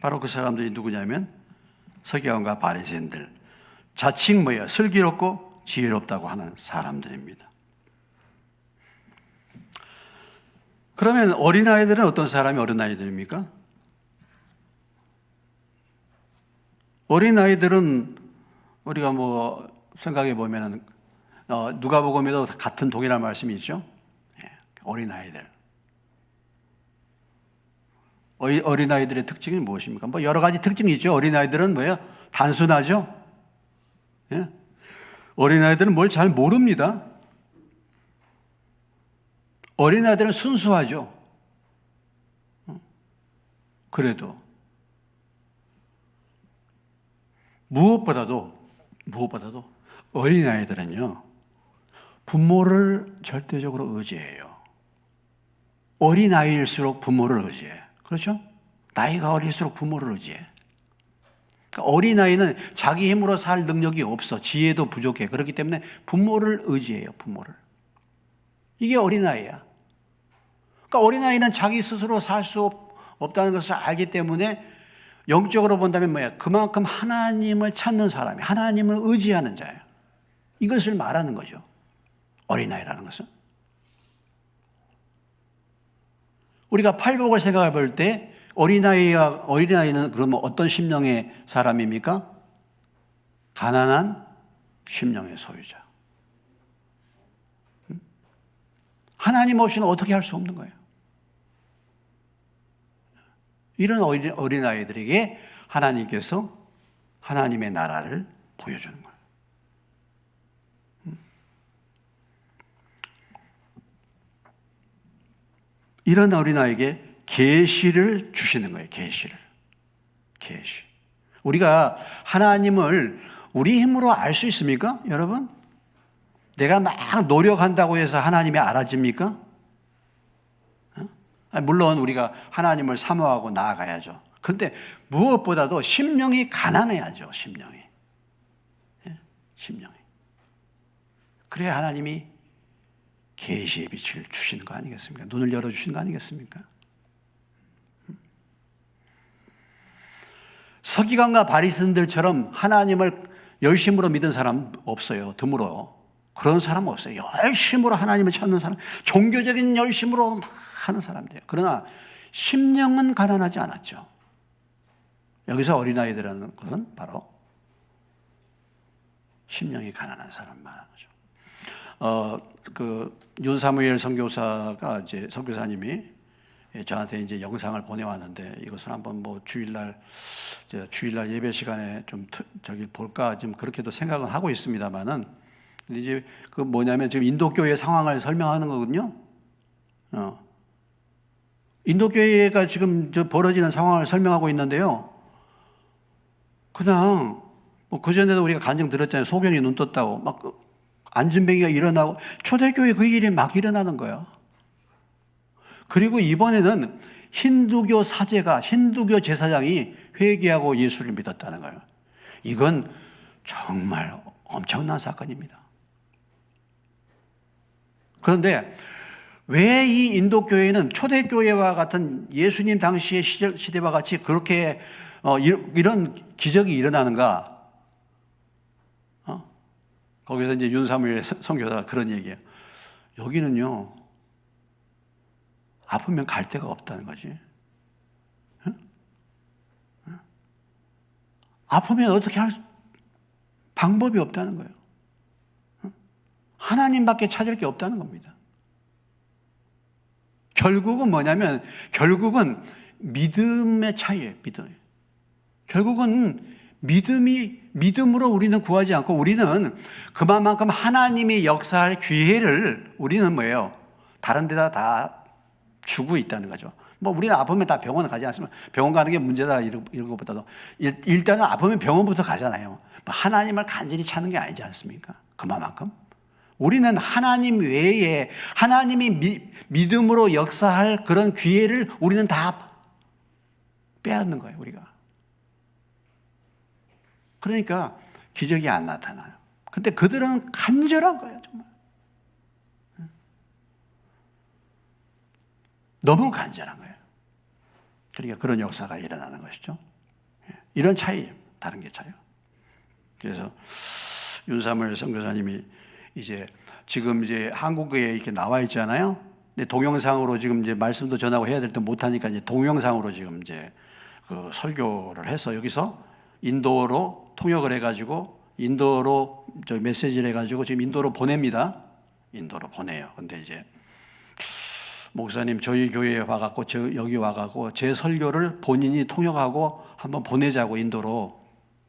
바로 그 사람들이 누구냐면 서기관과 바리새인들, 자칭 슬기롭고 지혜롭다고 하는 사람들입니다. 그러면 어린아이들은 어떤 사람이 어린아이들입니까? 어린아이들은 우리가 생각해 보면 누가복음에도 같은 동일한 말씀이 있죠. 어린아이들. 어린아이들의 특징이 무엇입니까? 여러 가지 특징이 있죠. 어린아이들은 단순하죠. 예? 어린아이들은 뭘 잘 모릅니다. 어린아이들은 순수하죠. 그래도 무엇보다도 어린아이들은요, 부모를 절대적으로 의지해요. 어린아이일수록 부모를 의지해. 그렇죠? 나이가 어릴수록 부모를 의지해. 그러니까 어린아이는 자기 힘으로 살 능력이 없어. 지혜도 부족해. 그렇기 때문에 부모를 의지해요. 부모를. 이게 어린아이야. 그러니까 어린아이는 자기 스스로 살 수 없다는 것을 알기 때문에 영적으로 본다면 그만큼 하나님을 찾는 사람이, 하나님을 의지하는 자예요. 이것을 말하는 거죠. 어린아이라는 것은. 우리가 팔복을 생각해 볼 때 어린아이는 그러면 어떤 심령의 사람입니까? 가난한 심령의 소유자. 하나님 없이는 어떻게 할 수 없는 거예요. 이런 어린아이들에게 하나님께서 하나님의 나라를 보여주는 거예요. 이런 어린아이에게 계시를 주시는 거예요. 계시. 우리가 하나님을 우리 힘으로 알 수 있습니까? 여러분? 내가 막 노력한다고 해서 하나님이 알아집니까? 물론 우리가 하나님을 사모하고 나아가야죠. 그런데 무엇보다도 심령이 가난해야죠. 심령이. 그래야 하나님이 계시의 빛을 주시는 거 아니겠습니까? 눈을 열어주시는 거 아니겠습니까? 서기관과 바리새인들처럼 하나님을 열심으로 믿은 사람 없어요. 드물어. 그런 사람 없어요. 열심으로 하나님을 찾는 사람, 종교적인 열심으로 막 하는 사람들이에요. 그러나 심령은 가난하지 않았죠. 여기서 어린아이들이라는 것은 바로 심령이 가난한 사람 말하는 거죠. 윤사무엘 선교사가 선교사님이 저한테 영상을 보내왔는데 이것을 한번 주일날 예배 시간에 좀 볼까 좀 그렇게도 생각은 하고 있습니다만은 이제 지금 인도교회 상황을 설명하는 거거든요. 인도교회가 지금 벌어지는 상황을 설명하고 있는데요. 그냥 그전에도 우리가 간증 들었잖아요. 소경이 눈 떴다고 막 안진뱅이가 일어나고 초대교회 그 일이 막 일어나는 거예요. 그리고 이번에는 힌두교 제사장이 회개하고 예수를 믿었다는 거예요. 이건 정말 엄청난 사건입니다. 그런데 왜 이 인도교회는 초대교회와 같은 예수님 당시의 시대와 같이 그렇게 이런 기적이 일어나는가? 거기서 이제 윤사무엘 선교사가 그런 얘기예요. 여기는요, 아프면 갈 데가 없다는 거지. 아프면 어떻게 할 방법이 없다는 거예요. 하나님밖에 찾을 게 없다는 겁니다. 결국은 뭐냐면, 결국은 믿음의 차이예요, 믿음. 결국은 믿음으로 우리는 구하지 않고 우리는 그만큼 하나님이 역사할 기회를 우리는 다른 데다 다 주고 있다는 거죠. 우리는 아프면 다 병원 가지 않습니까? 병원 가는 게 문제다 이런 것보다도 일단은 아프면 병원부터 가잖아요. 하나님을 간절히 찾는 게 아니지 않습니까? 그만큼 우리는 하나님 외에 하나님이 믿음으로 역사할 그런 기회를 우리는 다 빼앗는 거예요, 우리가. 그러니까 기적이 안 나타나요. 근데 그들은 간절한 거예요, 정말. 너무 간절한 거예요. 그러니까 그런 역사가 일어나는 것이죠. 이런 차이예요. 다른 게 차이요. 그래서 윤사물 선교사님이 지금 한국에 이렇게 나와 있잖아요. 근데 동영상으로 지금 말씀도 전하고 해야 될 때 못하니까 동영상으로 지금 그 설교를 해서 여기서 인도로 통역을 해가지고 인도로 메시지를 해가지고 지금 인도로 보냅니다. 인도로 보내요. 근데 목사님 저희 교회에 와갖고 여기 와갖고 제 설교를 본인이 통역하고 한번 보내자고 인도로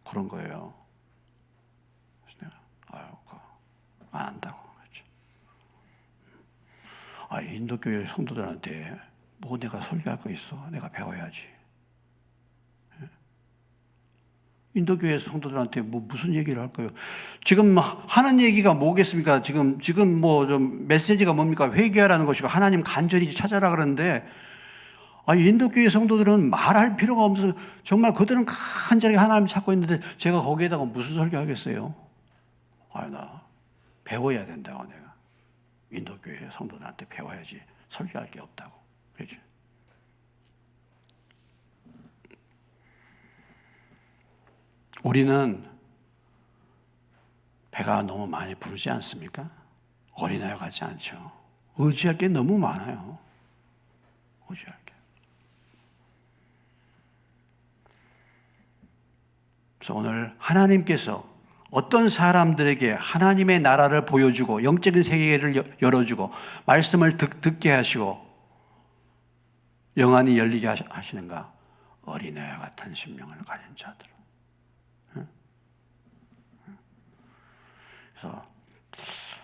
그런 거예요. 그래서 내가 안 한다고 그랬죠. 인도 교회 성도들한테 뭐 내가 설교할 거 있어? 내가 배워야지. 인도 교회 성도들한테 무슨 얘기를 할까요? 지금 하는 얘기가 뭐겠습니까? 지금 좀 메시지가 뭡니까? 회개하라는 것이고 하나님 간절히 찾아라 그러는데 인도 교회 성도들은 말할 필요가 없어서 정말 그들은 간절히 하나님 찾고 있는데 제가 거기에다가 무슨 설교하겠어요? 나 배워야 된다고 내가 인도 교회 성도들한테 배워야지 설교할 게 없다고 그렇죠? 우리는 배가 너무 많이 부르지 않습니까? 어린아이 같지 않죠. 의지할 게 너무 많아요. 의지할 게. 그래서 오늘 하나님께서 어떤 사람들에게 하나님의 나라를 보여주고 영적인 세계를 열어주고 말씀을 듣게 하시고 영안이 열리게 하시는가? 어린아이 같은 심령을 가진 자들. 그래서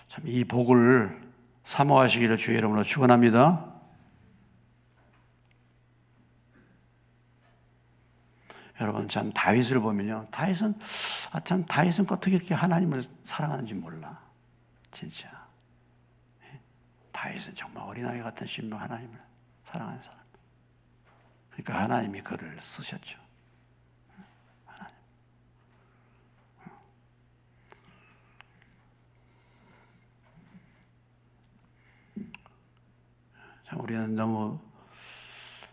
참 이 복을 사모하시기를 주의 이름으로 축원합니다. 여러분 참 다윗을 보면요, 다윗은 어떻게 이렇게 하나님을 사랑하는지 몰라. 진짜 다윗은 정말 어린아이 같은 심령 하나님을 사랑하는 사람. 그러니까 하나님이 그를 쓰셨죠. 우리는 너무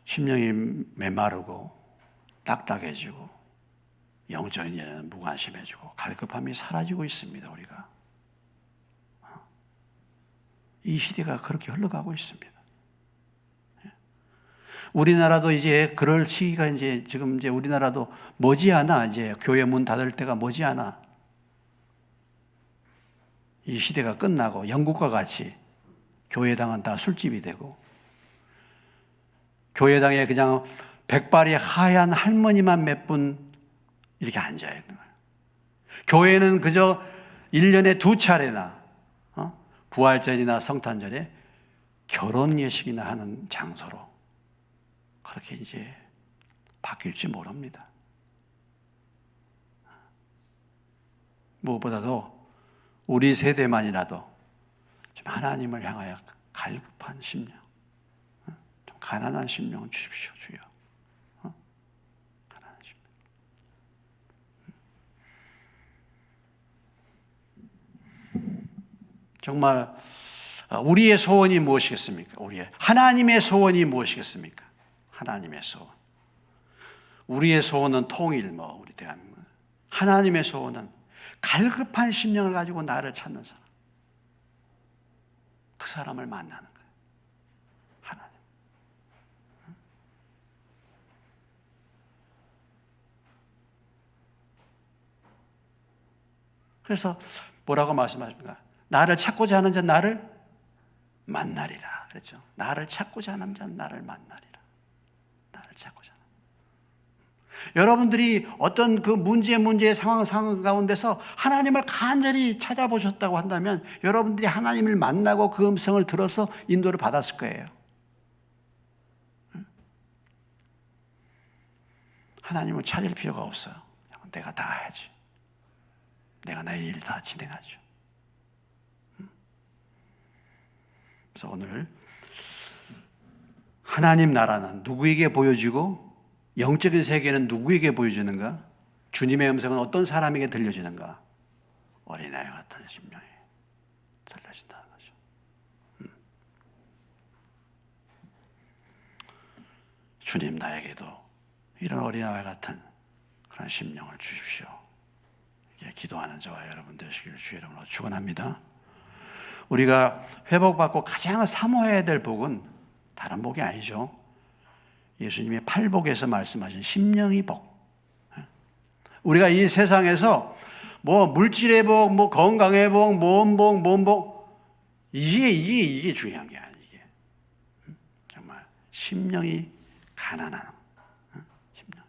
심령이 메마르고 딱딱해지고 영적인 일에는 무관심해지고 갈급함이 사라지고 있습니다. 우리가 이 시대가 그렇게 흘러가고 있습니다. 우리나라도 그럴 시기가 지금 우리나라도 머지않아 교회 문 닫을 때가 머지않아 이 시대가 끝나고 영국과 같이 교회당은 다 술집이 되고 교회당에 그냥 백발이 하얀 할머니만 몇 분 이렇게 앉아 있는 거예요. 교회는 그저 1년에 2차례나 부활절이나 성탄절에 결혼 예식이나 하는 장소로 그렇게 바뀔지 모릅니다. 무엇보다도 우리 세대만이라도 좀 하나님을 향하여 갈급한 심령, 좀 가난한 심령 주십시오, 주여. 가난한 심령. 정말 우리의 소원이 무엇이겠습니까? 하나님의 소원이 무엇이겠습니까? 하나님의 소원. 우리의 소원은 통일, 우리 대한민국. 하나님의 소원은 갈급한 심령을 가지고 나를 찾는 사람. 그 사람을 만나는 거예요. 하나님. 그래서 뭐라고 말씀하십니까? 나를 찾고자 하는 자 나를 만나리라. 그렇죠? 나를 찾고자 하는 자 나를 만나리라. 나를 찾고자 하는. 여러분들이 어떤 그 문제의 상황 가운데서 하나님을 간절히 찾아보셨다고 한다면 여러분들이 하나님을 만나고 그 음성을 들어서 인도를 받았을 거예요. 하나님을 찾을 필요가 없어요. 내가 다 해야지. 내가 나의 일 다 진행하죠. 그래서 오늘 하나님 나라는 누구에게 보여지고 영적인 세계는 누구에게 보여지는가? 주님의 음성은 어떤 사람에게 들려지는가? 어린아이 같은 심령이 들려진다는 거죠. 주님 나에게도 이런 어린아이 같은 그런 심령을 주십시오. 이게 기도하는 저와 여러분 되시기를 주의 이름으로 축원합니다. 우리가 회복받고 가장 사모해야 될 복은 다른 복이 아니죠. 예수님이 팔복에서 말씀하신 심령의 복. 우리가 이 세상에서 뭐 물질의 복, 뭐 건강의 복, 몸 복, 이게 중요한 게 아니에요. 이게 정말 심령이 가난한 심령.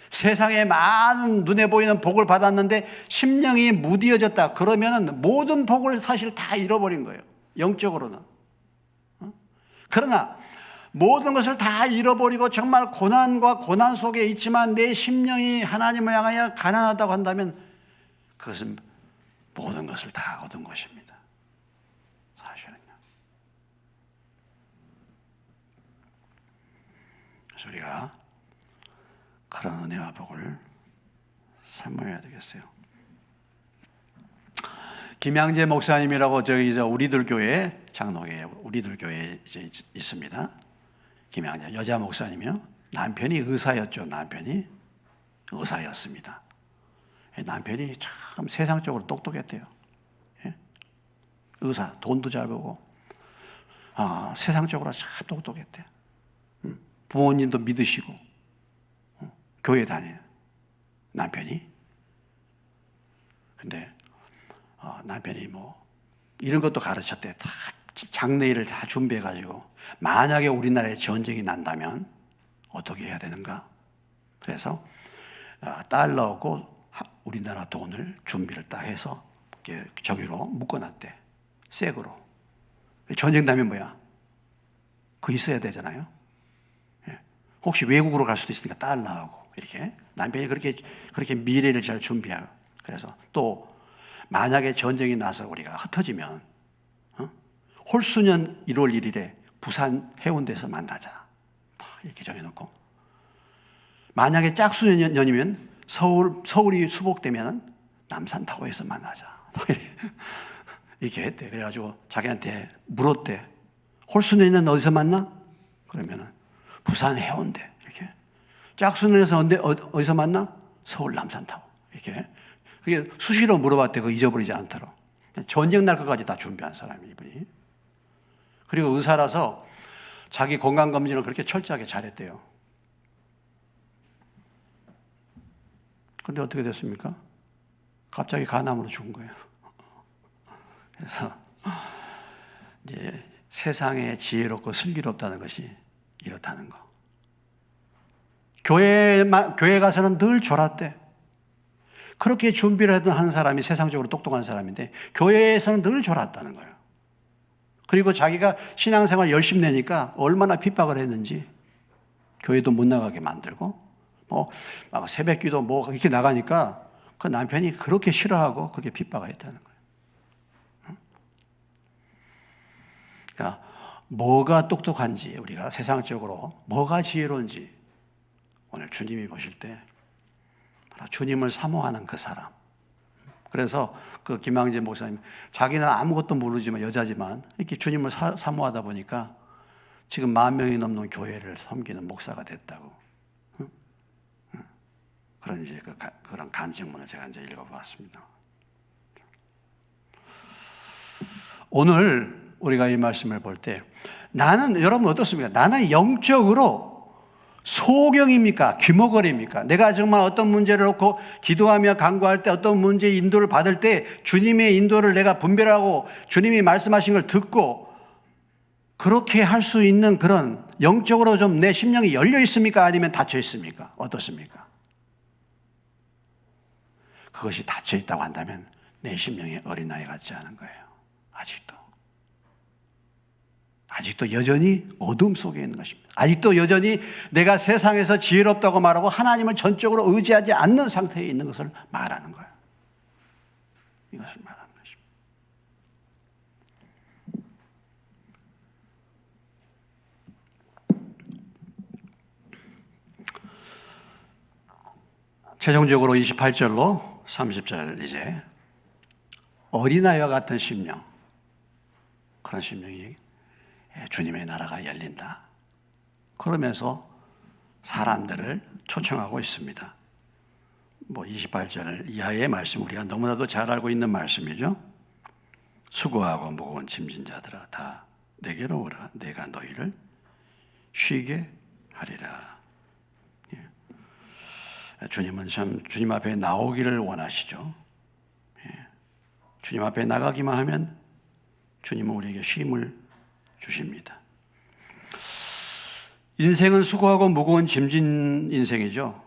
세상에 많은 눈에 보이는 복을 받았는데 심령이 무디어졌다. 그러면 모든 복을 사실 다 잃어버린 거예요. 영적으로는. 그러나 모든 것을 다 잃어버리고 정말 고난과 고난 속에 있지만 내 심령이 하나님을 향하여 가난하다고 한다면 그것은 모든 것을 다 얻은 것입니다. 사실은요. 그래서 우리가 그런 은혜와 복을 사모해야 되겠어요. 김양재 목사님이라고 저기 우리들 교회 장로교회 우리들 교회에 이제 있습니다. 김양재 여자 목사님이요. 남편이 의사였죠. 남편이 의사였습니다. 남편이 참 세상적으로 똑똑했대요. 의사, 돈도 잘 벌고 세상적으로 참 똑똑했대요. 부모님도 믿으시고 교회 다니는 남편이. 근데 남편이 뭐 이런 것도 가르쳤대. 다 장례일을 다 준비해가지고 만약에 우리나라에 전쟁이 난다면 어떻게 해야 되는가? 그래서 달러하고 우리나라 돈을 준비를 딱 해서 저기로 묶어놨대. 색으로. 전쟁 나면 뭐야? 그거 있어야 되잖아요. 혹시 외국으로 갈 수도 있으니까 달러하고 이렇게 남편이 그렇게 미래를 잘 준비하고 그래서 또 만약에 전쟁이 나서 우리가 흩어지면 홀수년 1월 1일에 부산 해운대에서 만나자 이렇게 정해놓고 만약에 짝수년이면 서울이 수복되면 남산타워에서 만나자 이렇게 했대. 그래가지고 자기한테 물었대. 홀수년은 어디서 만나? 그러면은 부산 해운대 이렇게. 짝수년에서 어디서 만나? 서울 남산타워 이렇게. 그게 수시로 물어봤대. 그거 잊어버리지 않도록. 전쟁 날 것까지 다 준비한 사람이 이분이. 그리고 의사라서 자기 건강검진을 그렇게 철저하게 잘했대요. 근데 어떻게 됐습니까? 갑자기 간암으로 죽은 거예요. 그래서 이제 세상에 지혜롭고 슬기롭다는 것이 이렇다는 거. 교회 가서는 늘 졸았대. 그렇게 준비를 하는 사람이 세상적으로 똑똑한 사람인데 교회에서는 늘 졸았다는 거예요. 그리고 자기가 신앙생활 열심히 내니까 얼마나 핍박을 했는지 교회도 못 나가게 만들고 막 새벽기도 뭐 이렇게 나가니까 그 남편이 그렇게 싫어하고 그렇게 핍박을 했다는 거예요. 그러니까 뭐가 똑똑한지 우리가 세상적으로 뭐가 지혜로운지 오늘 주님이 보실 때 주님을 사모하는 그 사람. 그래서 그 김양재 목사님 자기는 아무것도 모르지만 여자지만 이렇게 주님을 사모하다 보니까 지금 10,000명이 넘는 교회를 섬기는 목사가 됐다고. 그런 이제 그런 간증문을 제가 이제 읽어봤습니다. 오늘 우리가 이 말씀을 볼 때 나는 여러분 어떻습니까? 나는 영적으로 소경입니까? 귀머거리입니까? 내가 정말 어떤 문제를 놓고 기도하며 간구할 때 어떤 문제의 인도를 받을 때 주님의 인도를 내가 분별하고 주님이 말씀하신 걸 듣고 그렇게 할 수 있는 그런 영적으로 좀 내 심령이 열려 있습니까? 아니면 닫혀 있습니까? 어떻습니까? 그것이 닫혀 있다고 한다면 내 심령이 어린아이 같지 않은 거예요. 아직도 여전히 어둠 속에 있는 것입니다. 아직도 여전히 내가 세상에서 지혜롭다고 말하고 하나님을 전적으로 의지하지 않는 상태에 있는 것을 말하는 거예요. 이것을 말하는 것입니다. 최종적으로 28절로 30절 이제 어린아이와 같은 심령, 그런 심령이 주님의 나라가 열린다. 그러면서 사람들을 초청하고 있습니다. 28절 이하의 말씀 우리가 너무나도 잘 알고 있는 말씀이죠. 수고하고 무거운 짐진 자들아 다 내게로 오라. 내가 너희를 쉬게 하리라. 주님은 참 주님 앞에 나오기를 원하시죠. 주님 앞에 나가기만 하면 주님은 우리에게 쉼을 주십니다. 인생은 수고하고 무거운 짐진 인생이죠.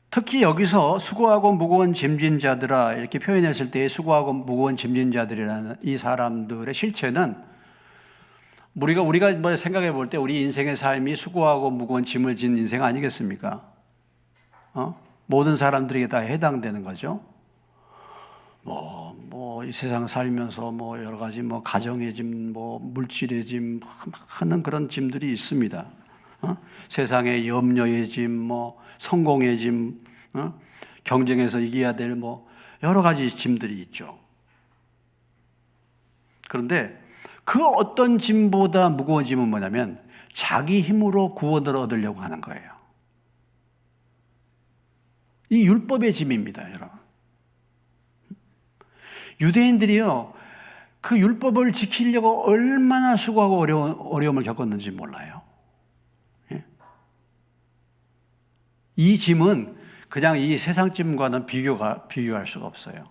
특히 여기서 수고하고 무거운 짐진 자들아 이렇게 표현했을 때 수고하고 무거운 짐진 자들이라는 이 사람들의 실체는 우리가 생각해 볼 때 우리 인생의 삶이 수고하고 무거운 짐을 진 인생 아니겠습니까? 모든 사람들에게 다 해당되는 거죠. 이 세상 살면서 여러 가지 가정의 짐, 물질의 짐, 많은 그런 짐들이 있습니다. 세상의 염려의 짐, 성공의 짐, 경쟁에서 이겨야 될 여러 가지 짐들이 있죠. 그런데 그 어떤 짐보다 무거운 짐은 뭐냐면 자기 힘으로 구원을 얻으려고 하는 거예요. 이 율법의 짐입니다, 여러분. 유대인들이요, 그 율법을 지키려고 얼마나 수고하고 어려움을 겪었는지 몰라요. 이 짐은 그냥 이 세상 짐과는 비교할 수가 없어요.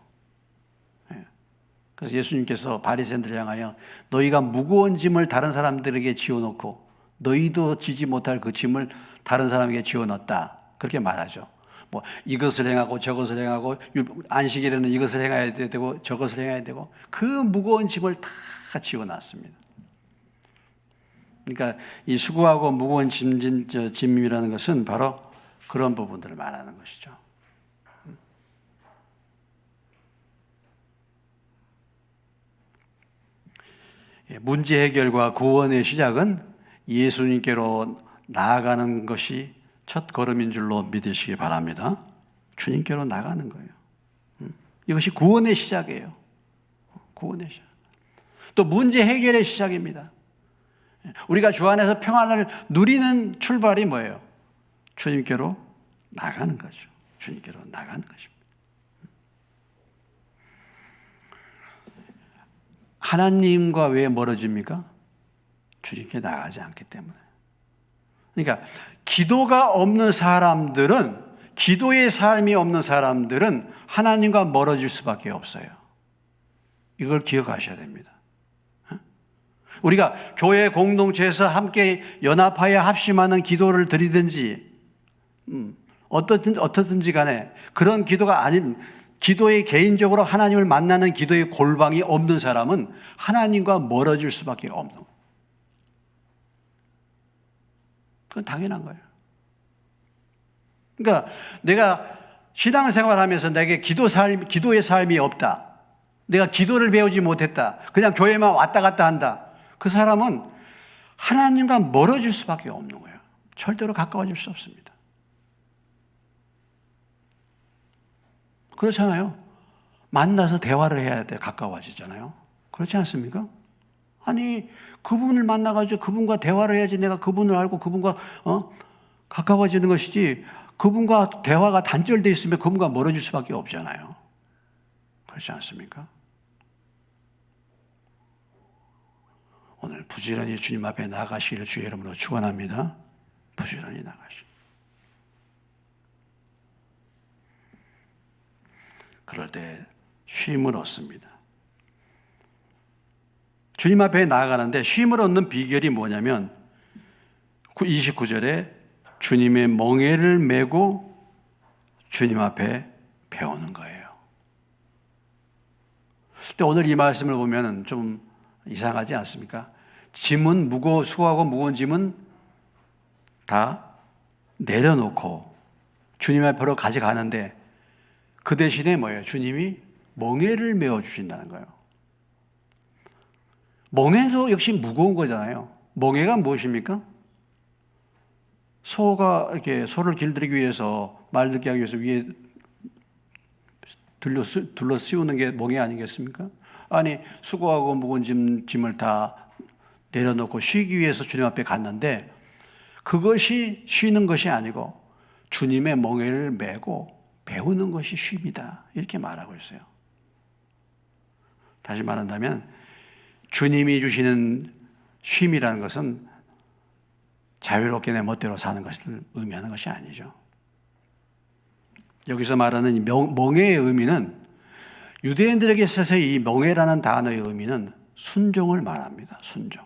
그래서 예수님께서 바리새인들을 향하여 너희가 무거운 짐을 다른 사람들에게 지어놓고 너희도 지지 못할 그 짐을 다른 사람에게 지어놨다. 그렇게 말하죠. 이것을 행하고 저것을 행하고 안식일에는 이것을 행해야 되고 저것을 행해야 되고 그 무거운 짐을 다 지어놨습니다. 그러니까 이 수고하고 무거운 짐이라는 것은 바로 그런 부분들을 말하는 것이죠. 문제 해결과 구원의 시작은 예수님께로 나아가는 것이 첫 걸음인 줄로 믿으시기 바랍니다. 주님께로 나가는 거예요. 이것이 구원의 시작이에요. 구원의 시작. 또 문제 해결의 시작입니다. 우리가 주 안에서 평안을 누리는 출발이 뭐예요? 주님께로 나가는 거죠. 주님께로 나가는 것입니다. 하나님과 왜 멀어집니까? 주님께 나가지 않기 때문에. 그러니까 기도가 없는 사람들은, 기도의 삶이 없는 사람들은 하나님과 멀어질 수밖에 없어요. 이걸 기억하셔야 됩니다. 우리가 교회 공동체에서 함께 연합하여 합심하는 기도를 드리든지 어떻든지 간에 그런 기도가 아닌 기도의 개인적으로 하나님을 만나는 기도의 골방이 없는 사람은 하나님과 멀어질 수밖에 없는 거예요. 그건 당연한 거예요. 그러니까 내가 신앙생활하면서 내게 기도의 삶이 없다. 내가 기도를 배우지 못했다. 그냥 교회만 왔다 갔다 한다. 그 사람은 하나님과 멀어질 수밖에 없는 거예요. 절대로 가까워질 수 없습니다. 그렇잖아요. 만나서 대화를 해야 돼. 가까워지잖아요. 그렇지 않습니까? 아니, 그분을 만나가지고 그분과 대화를 해야지 내가 그분을 알고 그분과 가까워지는 것이지, 그분과 대화가 단절되어 있으면 그분과 멀어질 수밖에 없잖아요. 그렇지 않습니까? 오늘 부지런히 주님 앞에 나가시기를 주의 이름으로 축원합니다. 부지런히 나가시기. 그럴 때 쉼을 얻습니다. 주님 앞에 나아가는데 쉼을 얻는 비결이 뭐냐면 29절에 주님의 멍에를 메고 주님 앞에 배우는 거예요. 근데 오늘 이 말씀을 보면 좀 이상하지 않습니까? 짐은 수고하고 무거운 짐은 다 내려놓고 주님 앞으로 가져가는데 그 대신에 뭐예요? 주님이 멍에를 메워 주신다는 거예요. 멍에도 역시 무거운 거잖아요. 멍에가 무엇입니까? 소가 이렇게 소를 길들이기 위해서 말 듣게 하기 위해서 위에 둘러 씌우는 게 멍에 아니겠습니까? 아니, 수고하고 무거운 짐을 다 내려놓고 쉬기 위해서 주님 앞에 갔는데 그것이 쉬는 것이 아니고 주님의 멍에를 메고 배우는 것이 쉼이다. 이렇게 말하고 있어요. 다시 말한다면 주님이 주시는 쉼이라는 것은 자유롭게 내 멋대로 사는 것을 의미하는 것이 아니죠. 여기서 말하는 멍에의 의미는 유대인들에게 있어서 이 멍에라는 단어의 의미는 순종을 말합니다. 순종.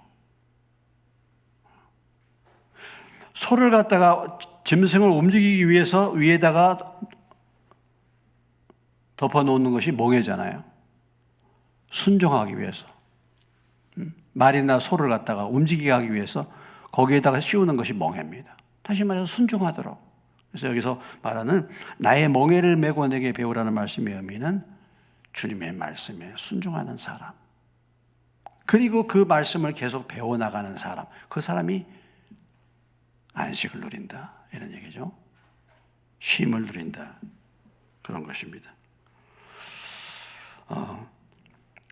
소를 갖다가 짐승을 움직이기 위해서 위에다가 덮어놓는 것이 멍에잖아요. 순종하기 위해서. 말이나 소를 갖다가 움직이게 하기 위해서 거기에다가 씌우는 것이 멍에입니다. 다시 말해서 순종하도록. 그래서 여기서 말하는 나의 멍에를 메고 내게 배우라는 말씀의 의미는 주님의 말씀에 순종하는 사람. 그리고 그 말씀을 계속 배워나가는 사람. 그 사람이 안식을 누린다. 이런 얘기죠. 쉼을 누린다. 그런 것입니다.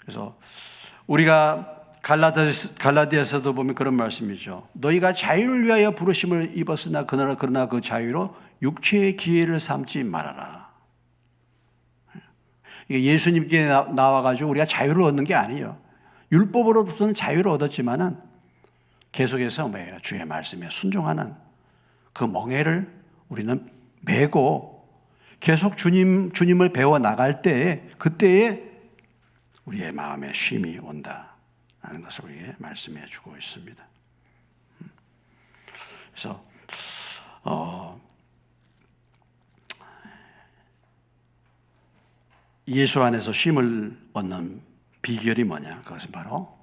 그래서 우리가 갈라디아서도 보면 그런 말씀이죠. 너희가 자유를 위하여 부르심을 입었으나 그러나 그 자유로 육체의 기회를 삼지 말아라. 예수님께 나와가지고 우리가 자유를 얻는 게 아니에요. 율법으로부터는 자유를 얻었지만은 계속해서 뭐예요? 주의 말씀에 순종하는 그 멍에를 우리는 메고 계속 주님을 배워 나갈 때에 그때에 우리의 마음에 쉼이 온다라는 것을 우리에게 말씀해 주고 있습니다. 그래서 예수 안에서 쉼을 얻는 비결이 뭐냐? 그것은 바로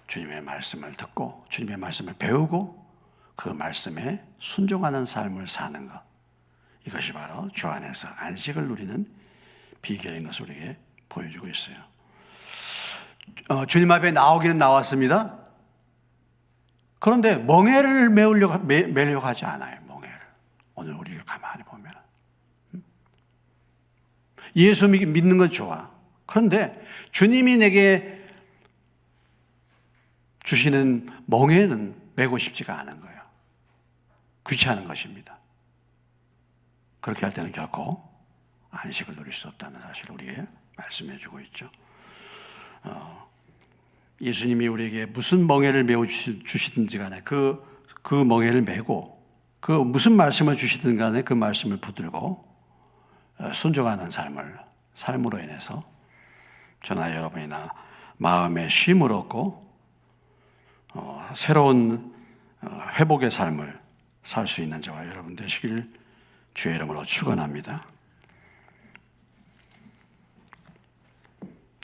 주님의 말씀을 듣고 주님의 말씀을 배우고 그 말씀에 순종하는 삶을 사는 것. 이것이 바로 주 안에서 안식을 누리는 비결인 것을 우리에게 보여주고 있어요. 주님 앞에 나오기는 나왔습니다. 그런데 멍에를 메려고 하지 않아요. 멍에를. 오늘 우리가 가만히 보면 예수 믿는 건 좋아. 그런데 주님이 내게 주시는 멍에는 메고 싶지가 않은 거예요. 귀찮은 것입니다. 그렇게 할 때는 결코 안식을 누릴 수 없다는 사실을 우리에게 말씀해 주고 있죠. 예수님이 우리에게 무슨 멍에를 메워 주시든지 간에 그 멍에를 메고 그 무슨 말씀을 주시든 간에 그 말씀을 붙들고 순종하는 삶으로 인해서 저나 여러분이나 마음의 쉼을 얻고 새로운 회복의 삶을 살 수 있는 저와 여러분 되시길 주의 이름으로 축원합니다.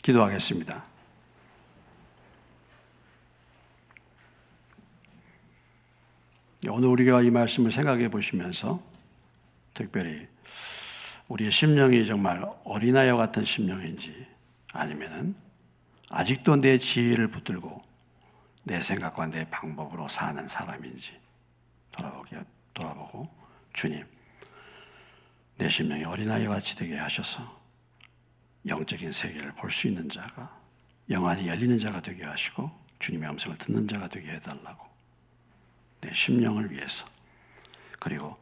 기도하겠습니다. 오늘 우리가 이 말씀을 생각해 보시면서 특별히 우리의 심령이 정말 어린아이와 같은 심령인지 아니면은 아직도 내 지혜를 붙들고 내 생각과 내 방법으로 사는 사람인지 돌아보고 주님, 내 심령이 어린아이와 같이 되게 하셔서 영적인 세계를 볼 수 있는 자가, 영안이 열리는 자가 되게 하시고 주님의 음성을 듣는 자가 되게 해달라고 내 심령을 위해서, 그리고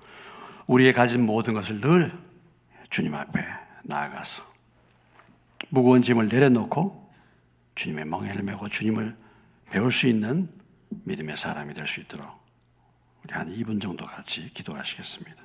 우리의 가진 모든 것을 늘 주님 앞에 나아가서 무거운 짐을 내려놓고 주님의 멍에를 메고 주님을 배울 수 있는 믿음의 사람이 될 수 있도록 우리 한 2분 정도 같이 기도하시겠습니다.